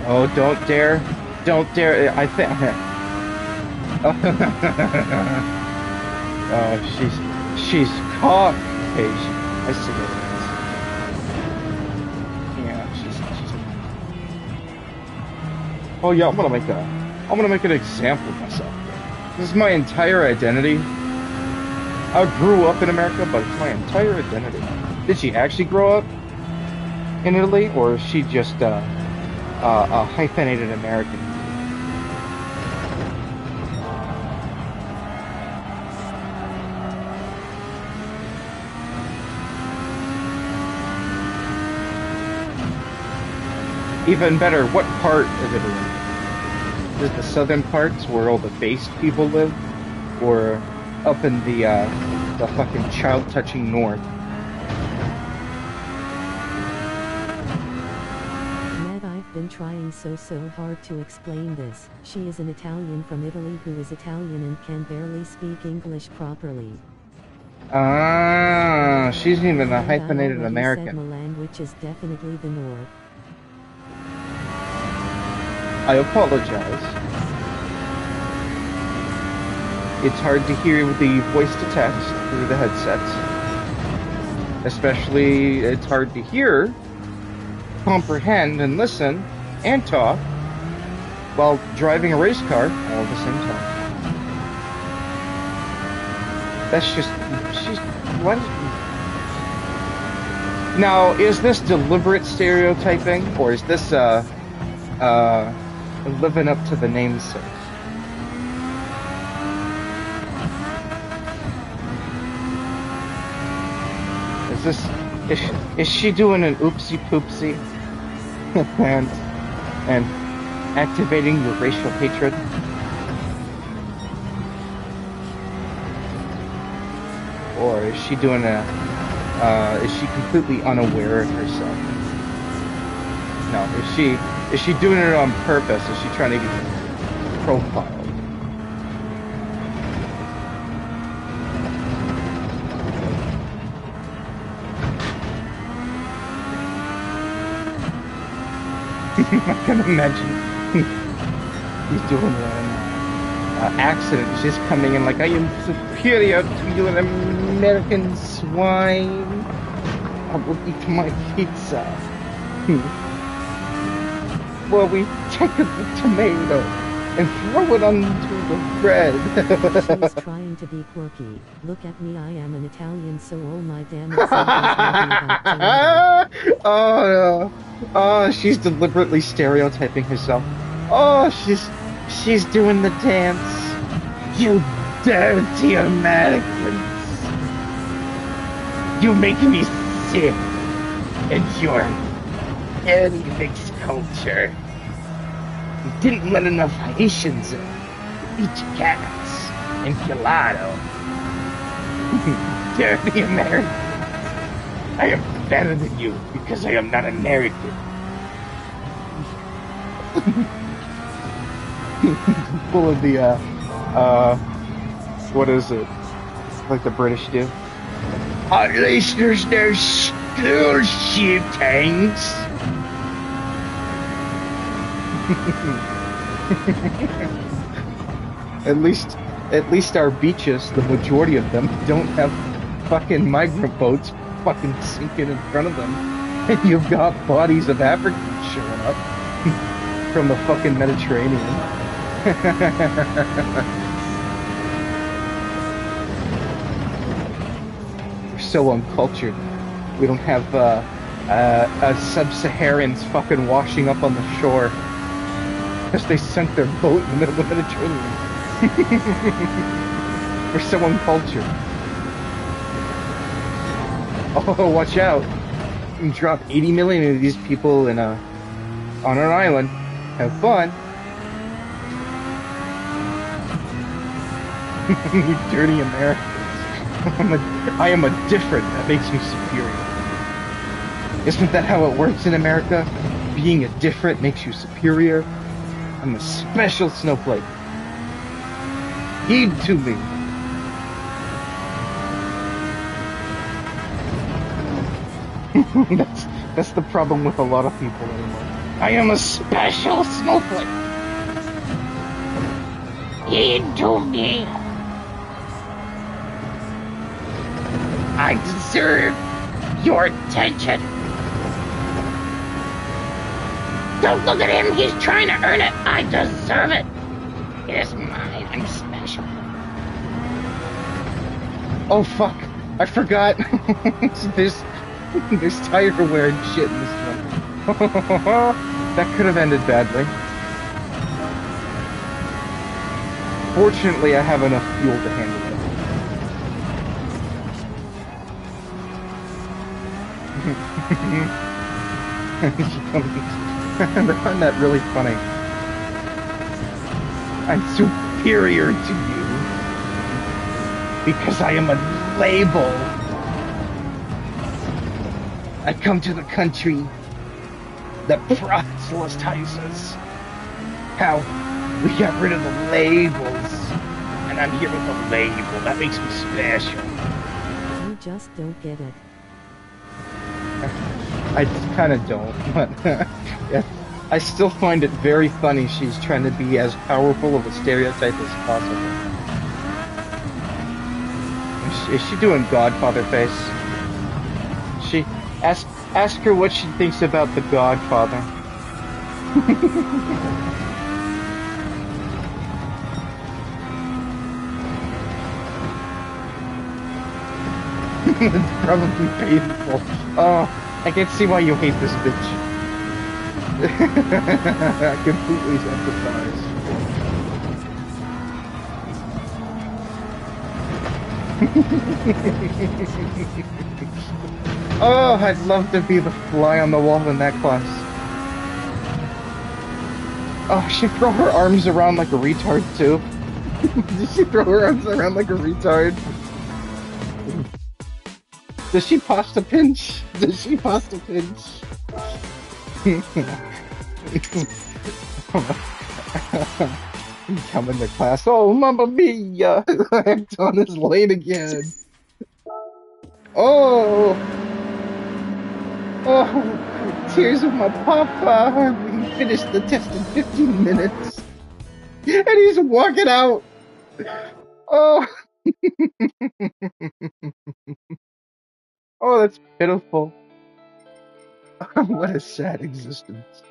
[SPEAKER 1] Oh, don't dare. Don't dare. I think. Oh, she's Caucasian. I see it. Yeah, she's. Oh yeah, I'm gonna make an example of myself. This is my entire identity. I grew up in America, but it's my entire identity. Did she actually grow up in Italy, or is she just a hyphenated American? Even better, what part of Italy? Is it the southern parts where all the based people live, or up in the fucking child-touching north?
[SPEAKER 2] Ned, I've been trying so hard to explain this. She is an Italian from Italy who is Italian and can barely speak English properly.
[SPEAKER 1] Ah, she's even a
[SPEAKER 2] And
[SPEAKER 1] hyphenated
[SPEAKER 2] I already
[SPEAKER 1] American.
[SPEAKER 2] said Milan, which is definitely the north.
[SPEAKER 1] I apologize. It's hard to hear the voice to text through the headsets. Especially, it's hard to hear, comprehend, and listen, and talk while driving a race car all at the same time. That's just, she's, what? Now, is this deliberate stereotyping, or is this, living up to the namesake? Is she doing an oopsie poopsie and activating your racial hatred? Or is she doing is she completely unaware of herself? No, is she doing it on purpose? Is she trying to get profiled? I can imagine he's doing an accident. She's coming in like, I am superior to you, an American swine. I will eat my pizza. Well, we take the tomato and throw it onto the bread.
[SPEAKER 2] She's trying to be quirky. Look at me, I am an Italian, so all my damn examples will be about gender.
[SPEAKER 1] Oh, oh, she's deliberately stereotyping herself. Oh, she's doing the dance. You dirty Americans. You make me sick. And your dirty mixed culture. You didn't let enough Haitians in. Eat cats and gelato. Dirty Americans. I am better than you because I am not American. Full of the, what is it? Like the British do? At least there's no school shootings. At least our beaches, the majority of them, don't have fucking migrant boats fucking sinking in front of them, and you've got bodies of Africans showing up. from the fucking Mediterranean. We're so uncultured. We don't have sub-Saharans fucking washing up on the shore because they sunk their boat in the middle of the Mediterranean. We're so uncultured. Oh, watch out! You can drop 80 million of these people in on an island. Have fun. You dirty Americans. I am a different. That makes me superior. Isn't that how it works in America? Being a different makes you superior. I'm a special snowflake. Heed to me. that's the problem with a lot of people anymore. I am a special snowflake.
[SPEAKER 3] Heed to me. I deserve your attention. Don't look at him. He's trying to earn it. I deserve it. It is mine. I'm special.
[SPEAKER 1] Oh fuck! I forgot. there's tire wear and shit in this one. That could have ended badly. Fortunately, I have enough fuel to handle it. I find that really funny. I'm superior to you because I am a label. I come to the country that proselytizes how we got rid of the labels, and I'm here with the label. That makes me special.
[SPEAKER 2] You just don't get it.
[SPEAKER 1] I kind of don't, but yeah, I still find it very funny she's trying to be as powerful of a stereotype as possible. Is she doing Godfather face? She ask her what she thinks about the Godfather. It's probably painful. Oh, I can see why you hate this bitch. I completely empathize. Oh, I'd love to be the fly on the wall in that class. Oh, she throw her arms around like a retard too. Did she throw her arms around like a retard? Does she pasta pinch? Does she pasta pinch? Come into class. Oh, mamma mia! Anton is late again. Oh! Oh! Tears of my papa! We finished the test in 15 minutes. And he's walking out! Oh! Oh, that's pitiful. What a sad existence.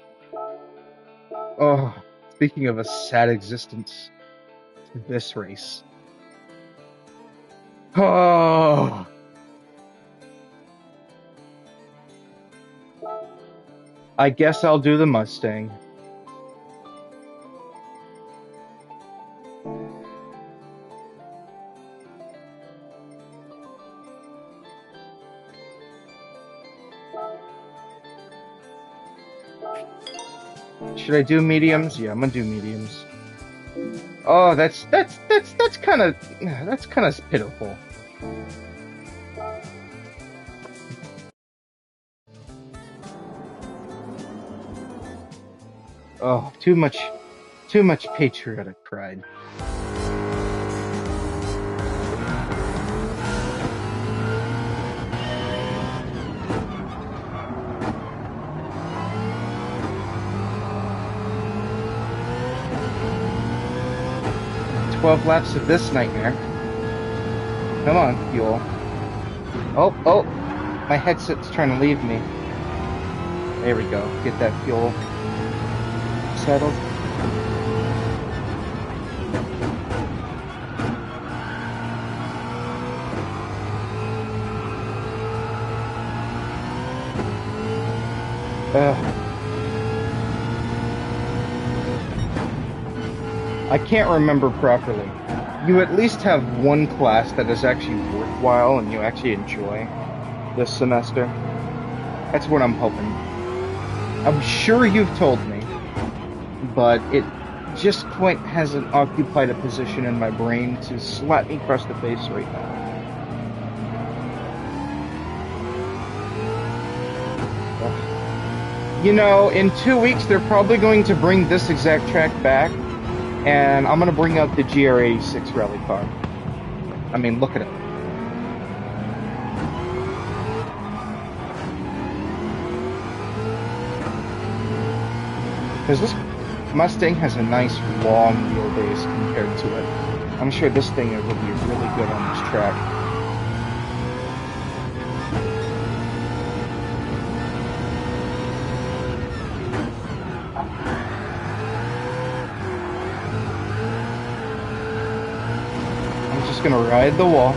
[SPEAKER 1] Oh, speaking of a sad existence, this race. Oh! I guess I'll do the Mustang. Should I do mediums? Yeah, I'm gonna do mediums. Oh, that's kind of pitiful. Oh, too much patriotic pride. "12 laps of this nightmare. Come on, fuel." Oh, my headset's trying to leave me. There we go. Get that fuel. settled. I can't remember properly. You at least have one class that is actually worthwhile and you actually enjoy this semester. That's what I'm hoping. I'm sure you've told me, but it just quite hasn't occupied a position in my brain to slap me across the face right now. You know, in 2 weeks, they're probably going to bring this exact track back, and I'm going to bring out the GR86 rally car. I mean, look at it. Because this Mustang has a nice long wheelbase compared to it. I'm sure this thing will be really good on this track. I'm just gonna ride the wall,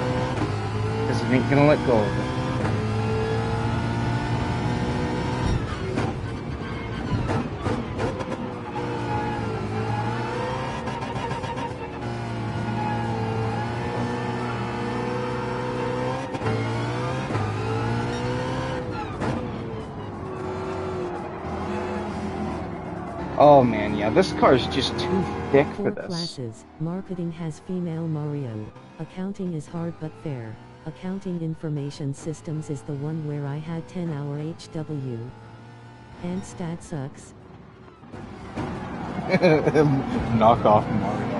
[SPEAKER 1] because it ain't gonna let go of it. Oh man, yeah, this car is just too thick for
[SPEAKER 2] 4
[SPEAKER 1] this.
[SPEAKER 2] classes. Marketing has female Mario. Accounting is hard but fair. Accounting information systems is the one where I had 10-hour HW. And stat sucks.
[SPEAKER 1] Knock off Mario.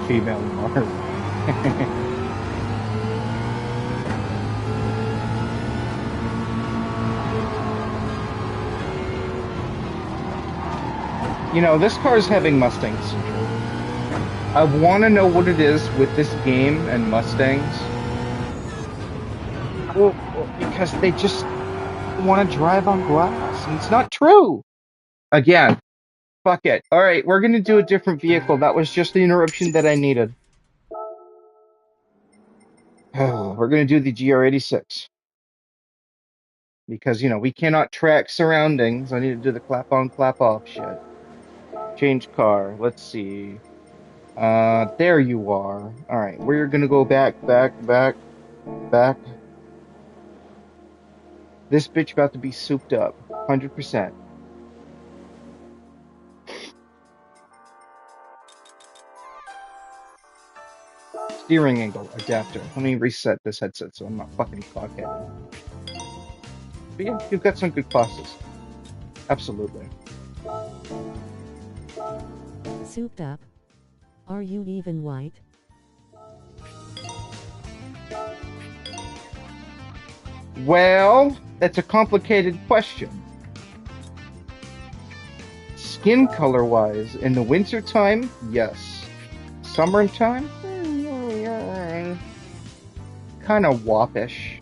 [SPEAKER 1] Female Mario. You know, this car is having Mustang syndrome. I want to know what it is with this game and Mustangs. Well, because they just want to drive on glass, and it's not true. Again, fuck it. All right, we're gonna do a different vehicle. That was just the interruption that I needed. We're gonna do the GR86 because you know we cannot track surroundings. I need to do the clap on, clap off shit. Change car. Let's see. There you are. All right, we're gonna go back, back, back, back. This bitch about to be souped up, 100%. Steering angle adapter. Let me reset this headset so I'm not fucking cockheaded. But yeah, you've got some good classes. Absolutely.
[SPEAKER 2] Souped up? Are you even white?
[SPEAKER 1] Well, that's a complicated question. Skin color wise, in the winter time, yes. Summertime, kind of woppish.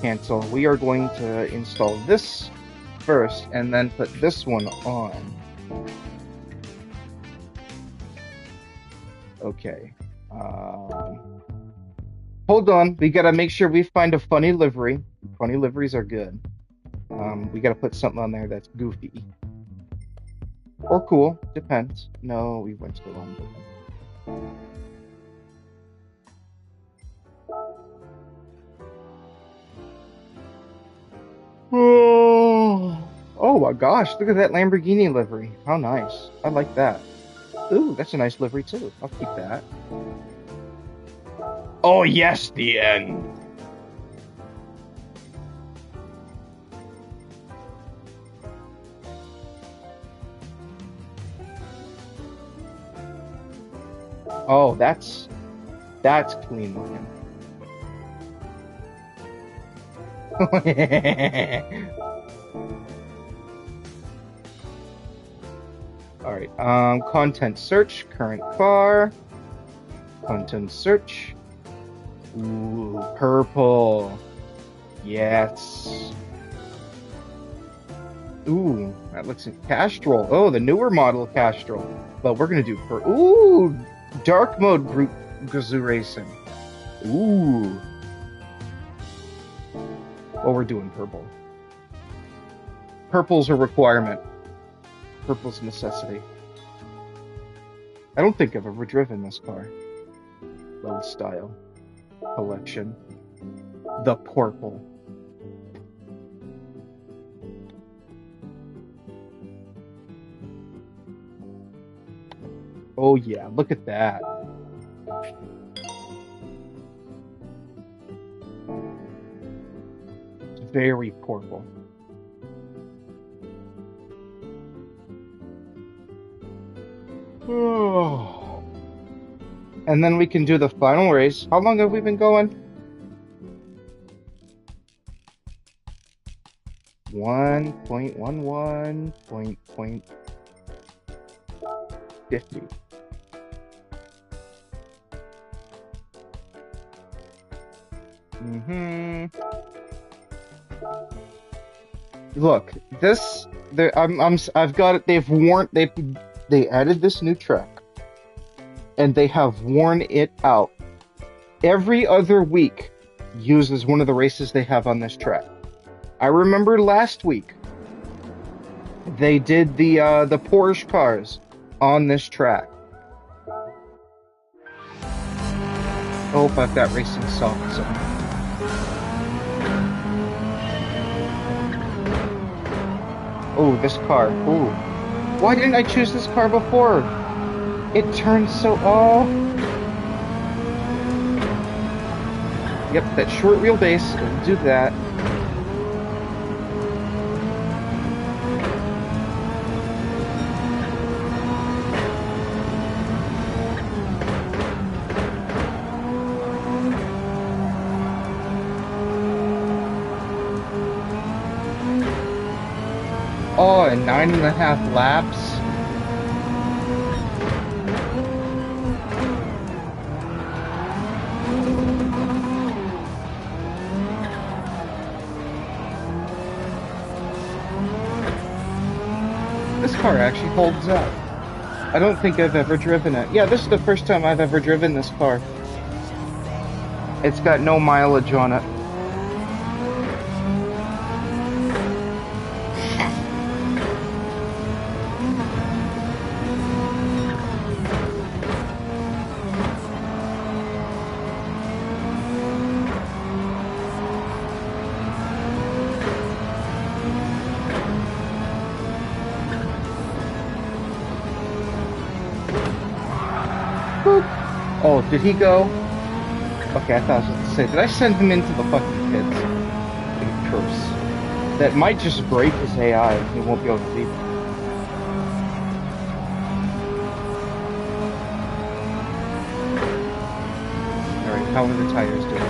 [SPEAKER 1] Cancel. We are going to install this first and then put this one on. Okay. Hold on. We gotta make sure we find a funny livery. Funny liveries are good. We gotta put something on there that's goofy. Or cool. Depends. No, we went to the wrong building. Oh my gosh, look at that Lamborghini livery. How nice. I like that. Ooh, that's a nice livery too. I'll keep that. Oh yes, the end. Oh, that's clean looking. All right. Content search, current car. Content search. Ooh, purple. Yes. Ooh, that looks Castrol. Oh, the newer model Castrol. But we're gonna do for ooh, dark mode group Gazoo Racing. Ooh. Oh, we're doing purple. Purple's a requirement. Purple's a necessity. I don't think I've ever driven this car. Low style. Collection. The purple. Oh yeah, look at that. It's very purple. Oh. And then we can do the final race. How long have we been going? 1.11.50. Look, this I've got it. They added this new track, and they have worn it out. Every other week uses one of the races they have on this track. I remember last week they did the Porsche cars on this track. Oh, I've got racing soft zone. Oh, this car. Ooh. Why didn't I choose this car before? It turns so... Oh. Yep, that short wheelbase. We'll do that. Oh, and 9.5 laps. This car actually holds up. I don't think I've ever driven it. Yeah, this is the first time I've ever driven this car. It's got no mileage on it. Oh, did he go? Okay, I thought I was going to say, did I send him into the fucking pits? Big curse. That might just break his AI. He won't be able to leave. Alright, how are the tires doing?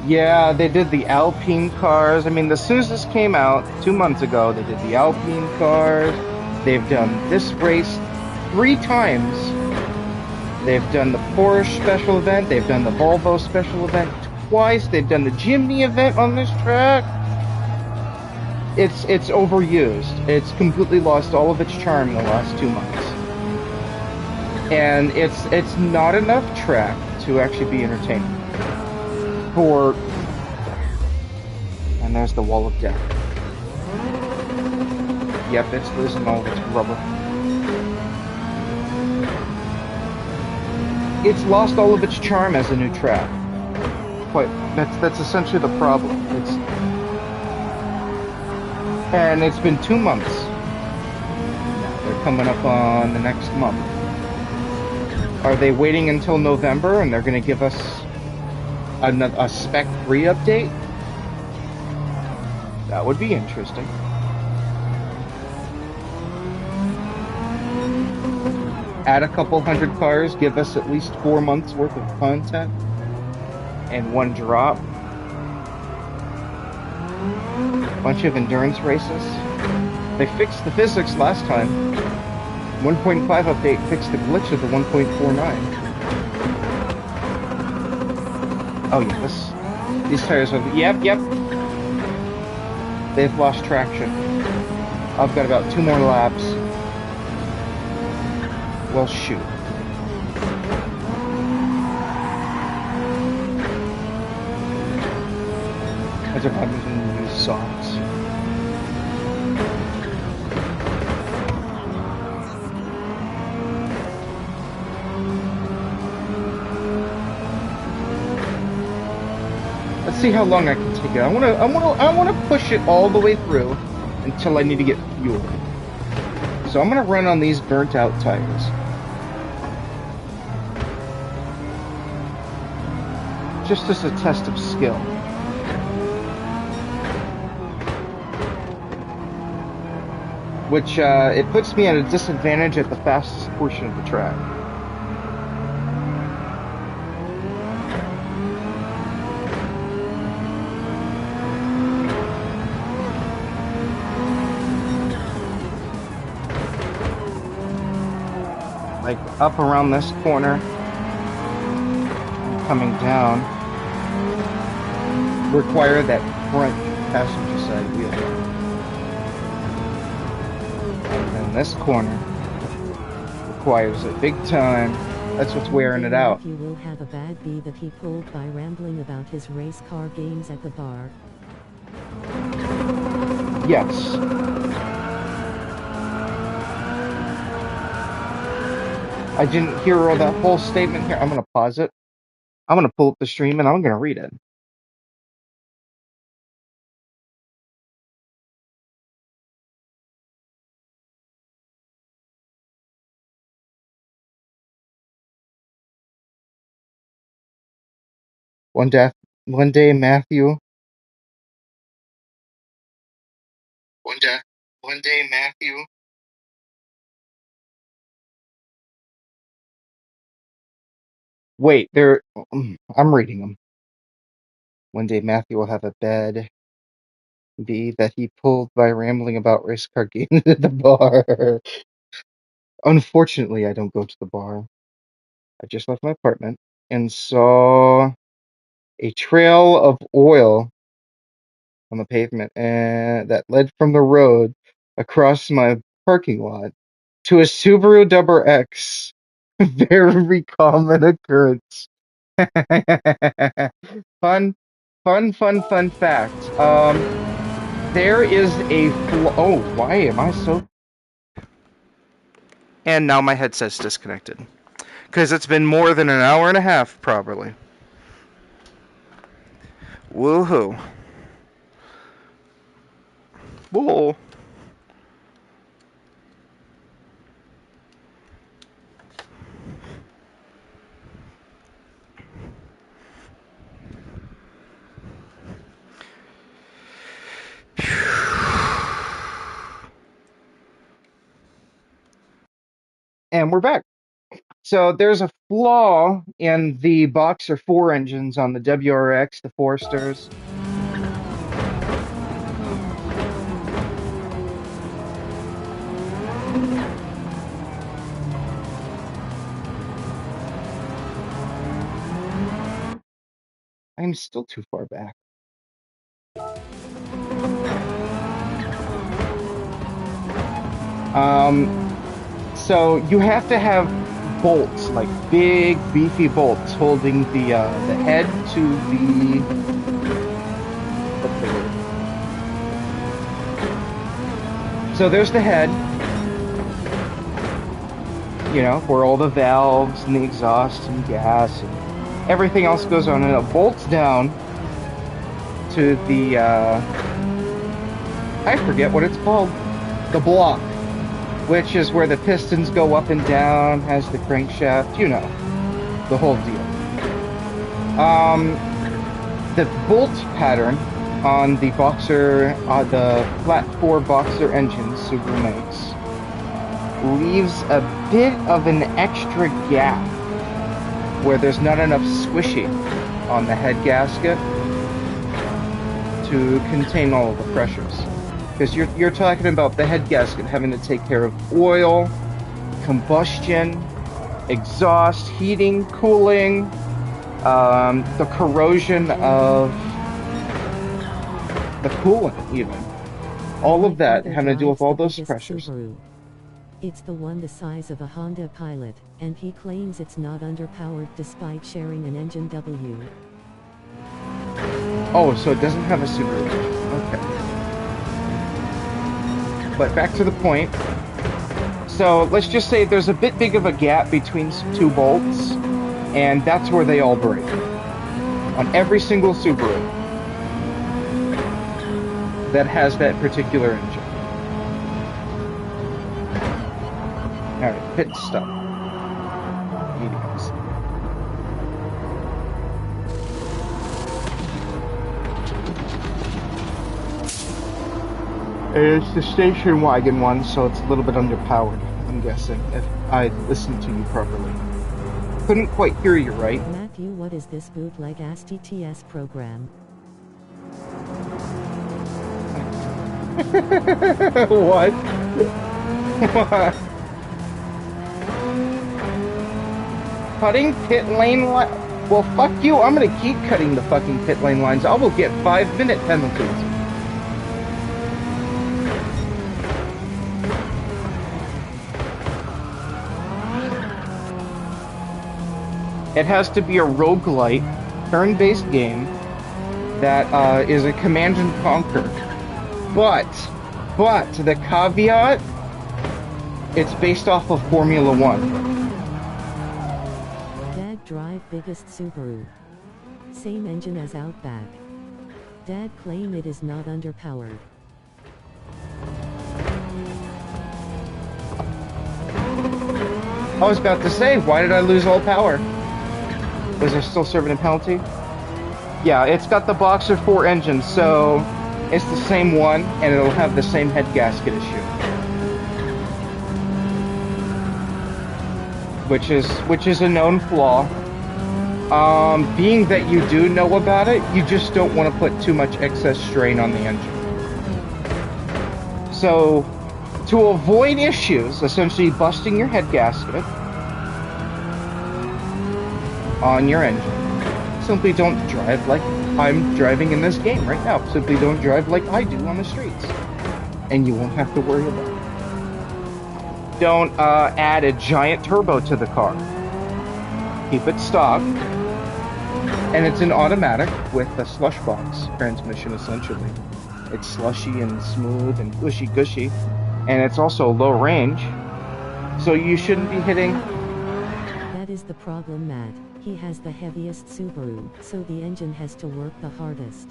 [SPEAKER 1] Yeah, they did the Alpine cars. I mean, as soon as this came out 2 months ago, they did the Alpine cars. They've done this race 3 times. They've done the Porsche special event. They've done the Volvo special event twice. They've done the Jimny event on this track. It's overused. It's completely lost all of its charm in the last 2 months. And it's not enough track to actually be entertaining. And there's the wall of death. Yep, it's losing all of its rubber. It's lost all of its charm as a new track. Quite, that's essentially the problem. And it's been 2 months. They're coming up on the next month. Are they waiting until November and they're going to give us a Spec 3 update? That would be interesting. add a couple hundred cars, give us at least 4 months worth of content and one drop. Bunch of endurance races. They fixed the physics last time. 1.5 update fixed the glitch of the 1.49. Oh yeah, these tires are, yep. They've lost traction. I've got about 2 more laps. Well, shoot. I don't have any new socks. Let's see how long I can take it. I wanna push it all the way through until I need to get fuel. So I'm gonna run on these burnt out tires. Just as a test of skill. Which, it puts me at a disadvantage at the fastest portion of the track. Like, up around this corner, coming down, require that front passenger side wheel. And then this corner requires it big time. That's what's wearing it out.
[SPEAKER 2] You will have a bad bee that he pulled by rambling about his race car games at the bar.
[SPEAKER 1] Yes. I didn't hear all that whole statement here. I'm going to pause it. I'm going to pull up the stream and I'm going to read it. One day, Matthew. One day, Matthew. Wait, I'm reading them. One day, Matthew will have a bad bee that he pulled by rambling about race car games at the bar. Unfortunately, I don't go to the bar. I just left my apartment and saw a trail of oil on the pavement and that led from the road across my parking lot to a Subaru Double X. Very common occurrence. Fun fact. There is a oh, why am I so? And now my headset's disconnected. Because it's been more than an hour and a half, probably. Woohoo. Whoa. And we're back. So there's a flaw in the Boxer 4 engines on the WRX, the Foresters. I'm still too far back. So you have to have bolts, like big, beefy bolts, holding the head to the. What's the word? So there's the head. You know, where all the valves and the exhaust and gas and everything else goes on, and it bolts down to the. I forget what it's called. The block. Which is where the pistons go up and down, has the crankshaft, you know, the whole deal. The bolt pattern on the Boxer, the flat 4 Boxer engines Subaru makes, leaves a bit of an extra gap where there's not enough squishy on the head gasket to contain all of the pressures. Because you're talking about the head gasket having to take care of oil, combustion, exhaust, heating, cooling, the corrosion of the coolant, even. All of that having to do with all those pressures.
[SPEAKER 2] Subaru. It's the one the size of a Honda Pilot, and he claims it's not underpowered despite sharing an engine W.
[SPEAKER 1] Oh, so it doesn't have a Subaru engine. Okay. But back to the point. So let's just say there's a bit big of a gap between two bolts, and that's where they all break. On every single Subaru that has that particular engine. Alright, pit stop. Mediums. It's the station wagon one, so it's a little bit underpowered, I'm guessing, if I listened to you properly. Couldn't quite hear you right.
[SPEAKER 2] Matthew, what is this bootleg ass TTS program?
[SPEAKER 1] What? What? Cutting pit lane line? Well, fuck you. I'm gonna keep cutting the fucking pit lane lines. I will get 5-minute penalties. It has to be a roguelite, turn-based game that is a command and conquer. But the caveat, it's based off of Formula 1.
[SPEAKER 2] Dad drive biggest Subaru. Same engine as Outback. Dad claim it is not underpowered.
[SPEAKER 1] I was about to say, why did I lose all power? Was I still serving a penalty? Yeah, it's got the Boxer 4 engine, so it's the same one, and it'll have the same head gasket issue. Which is a known flaw. Being that you do know about it, you just don't want to put too much excess strain on the engine. So, to avoid issues, essentially busting your head gasket on your engine, simply don't drive like I'm driving in this game right now. Simply don't drive like I do on the streets, and you won't have to worry about it. Don't add a giant turbo to the car. Keep it stock, and it's an automatic with a slush box transmission essentially. It's slushy and smooth and gushy, and it's also low range, so you shouldn't be hitting.
[SPEAKER 2] That is the problem, Matt. He has the heaviest Subaru, so the engine has to work the hardest.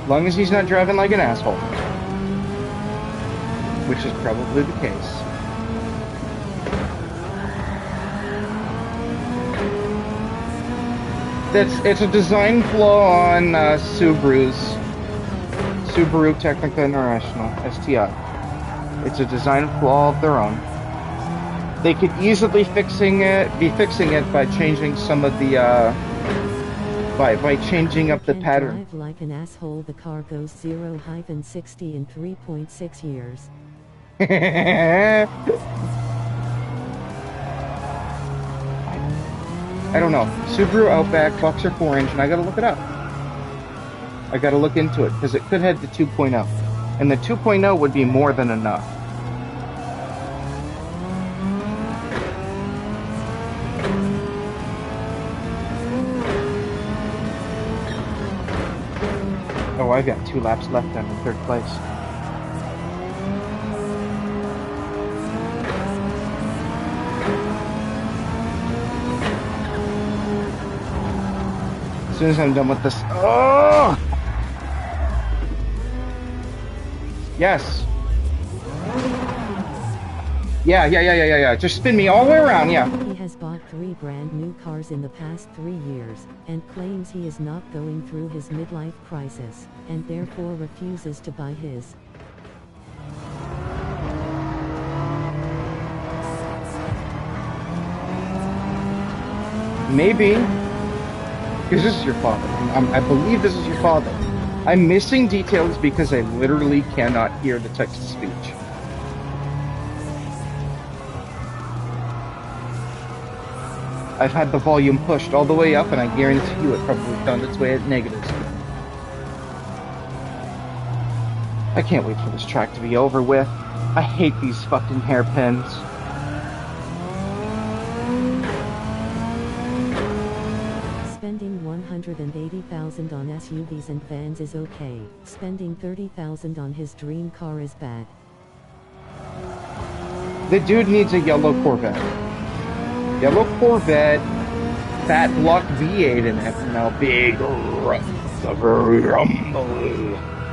[SPEAKER 1] Long as he's not driving like an asshole, which is probably the case. It's a design flaw on Subaru's. Subaru Technica International, STI. It's a design flaw of their own. They could easily be fixing it by changing some of the by changing up the pattern.
[SPEAKER 2] Drive like an asshole. The car goes 0-60 in 3.6 years.
[SPEAKER 1] I don't know. Subaru Outback Boxer 4 engine. I gotta look it up. I gotta look into it, because it could head to 2.0. And the 2.0 would be more than enough. Oh, I've got 2 laps left. I'm in 3rd place. As soon as I'm done with this... Oh! Yes. Yeah. Just spin me all the way around, yeah.
[SPEAKER 2] He has bought 3 brand new cars in the past 3 years, and claims he is not going through his midlife crisis, and therefore refuses to buy his.
[SPEAKER 1] Maybe. Because this is your father. I believe this is your father. I'm missing details because I literally cannot hear the text-to-speech. I've had the volume pushed all the way up, and I guarantee you it probably found its way at negatives. I can't wait for this track to be over with. I hate these fucking hairpins.
[SPEAKER 2] Spending $180,000 on SUVs and vans is okay. Spending $30,000 on his dream car is bad.
[SPEAKER 1] The dude needs a yellow Corvette. Yellow Corvette, fat block V8 in it, and a big rumble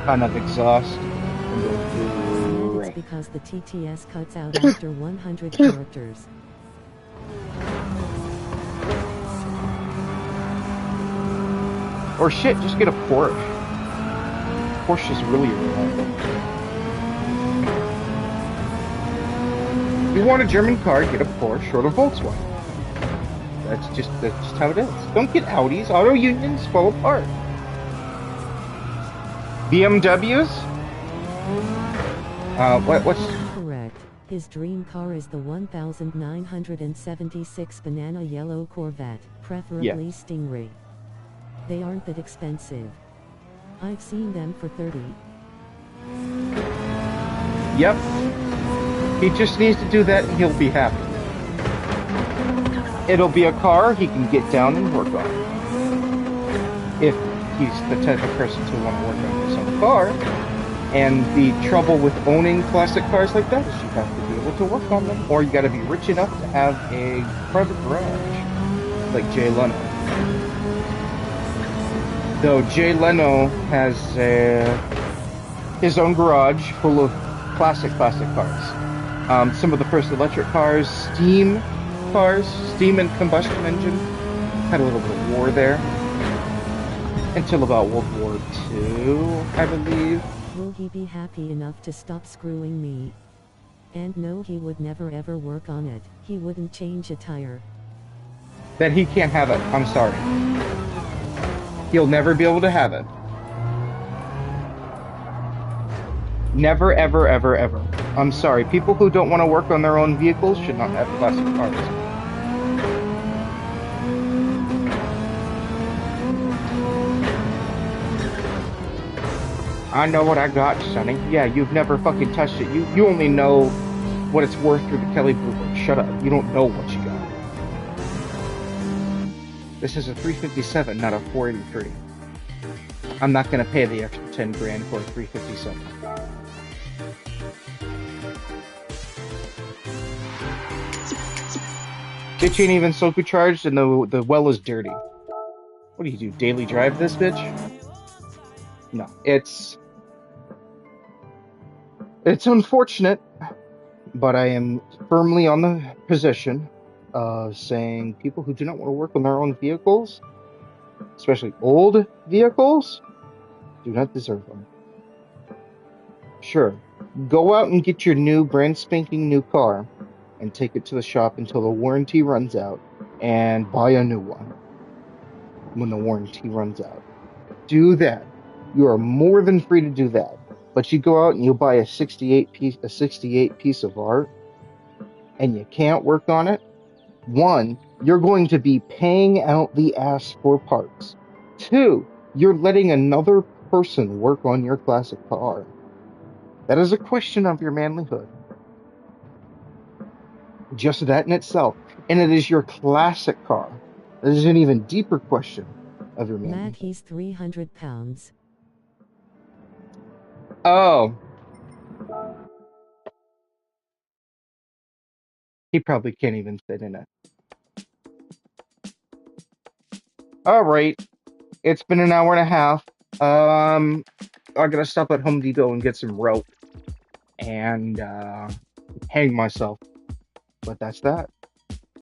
[SPEAKER 1] kind of exhaust.
[SPEAKER 2] And it's because the TTS cuts out after 100 characters.
[SPEAKER 1] Or shit, just get a Porsche. Porsche is really reliable. If you want a German car, get a Porsche or a Volkswagen. That's just how it is. Don't get Audis. Auto unions fall apart. BMWs? What's...
[SPEAKER 2] Correct. His dream car is the 1976 banana yellow Corvette, preferably Stingray. They aren't that expensive. I've seen them for $30.
[SPEAKER 1] Yep. He just needs to do that and he'll be happy. It'll be a car he can get down and work on. If he's the type of person to want to work on his own car. And the trouble with owning classic cars like that is you have to be able to work on them, or you gotta be rich enough to have a private garage. Like Jay Leno. Though Jay Leno has his own garage full of classic cars. Some of the first electric cars, steam and combustion engine, had a little bit of war there. Until about World War II, I believe.
[SPEAKER 2] Will he be happy enough to stop screwing me? And no, he would never ever work on it. He wouldn't change a tire.
[SPEAKER 1] Then he can't have it. I'm sorry. He'll never be able to have it. Never, ever, ever, ever. I'm sorry. People who don't want to work on their own vehicles should not have classic cars. I know what I got, Sonny. Yeah, you've never fucking touched it. You only know what it's worth through the Kelly Blue Book. Shut up. You don't know what you got. This is a 357, not a 483. I'm not gonna pay the extra 10 grand for a 357. Bitch ain't even supercharged and the well is dirty. What do you do, daily drive this bitch? No, it's unfortunate, but I am firmly on the position of saying people who do not want to work on their own vehicles, especially old vehicles, do not deserve them. Sure, go out and get your new brand spanking new car and take it to the shop until the warranty runs out and buy a new one when the warranty runs out. Do that. You are more than free to do that. But you go out and you buy a 68 piece of art and you can't work on it. One, you're going to be paying out the ass for parts. Two, you're letting another person work on your classic car. That is a question of your manlyhood. Just that in itself. And it is your classic car. That is an even deeper question of your manlyhood.
[SPEAKER 2] Matt, he's 300 pounds.
[SPEAKER 1] Oh. He probably can't even fit in it. Alright. It's been an hour and a half. I gotta stop at Home Depot and get some rope. And hang myself. But that's that.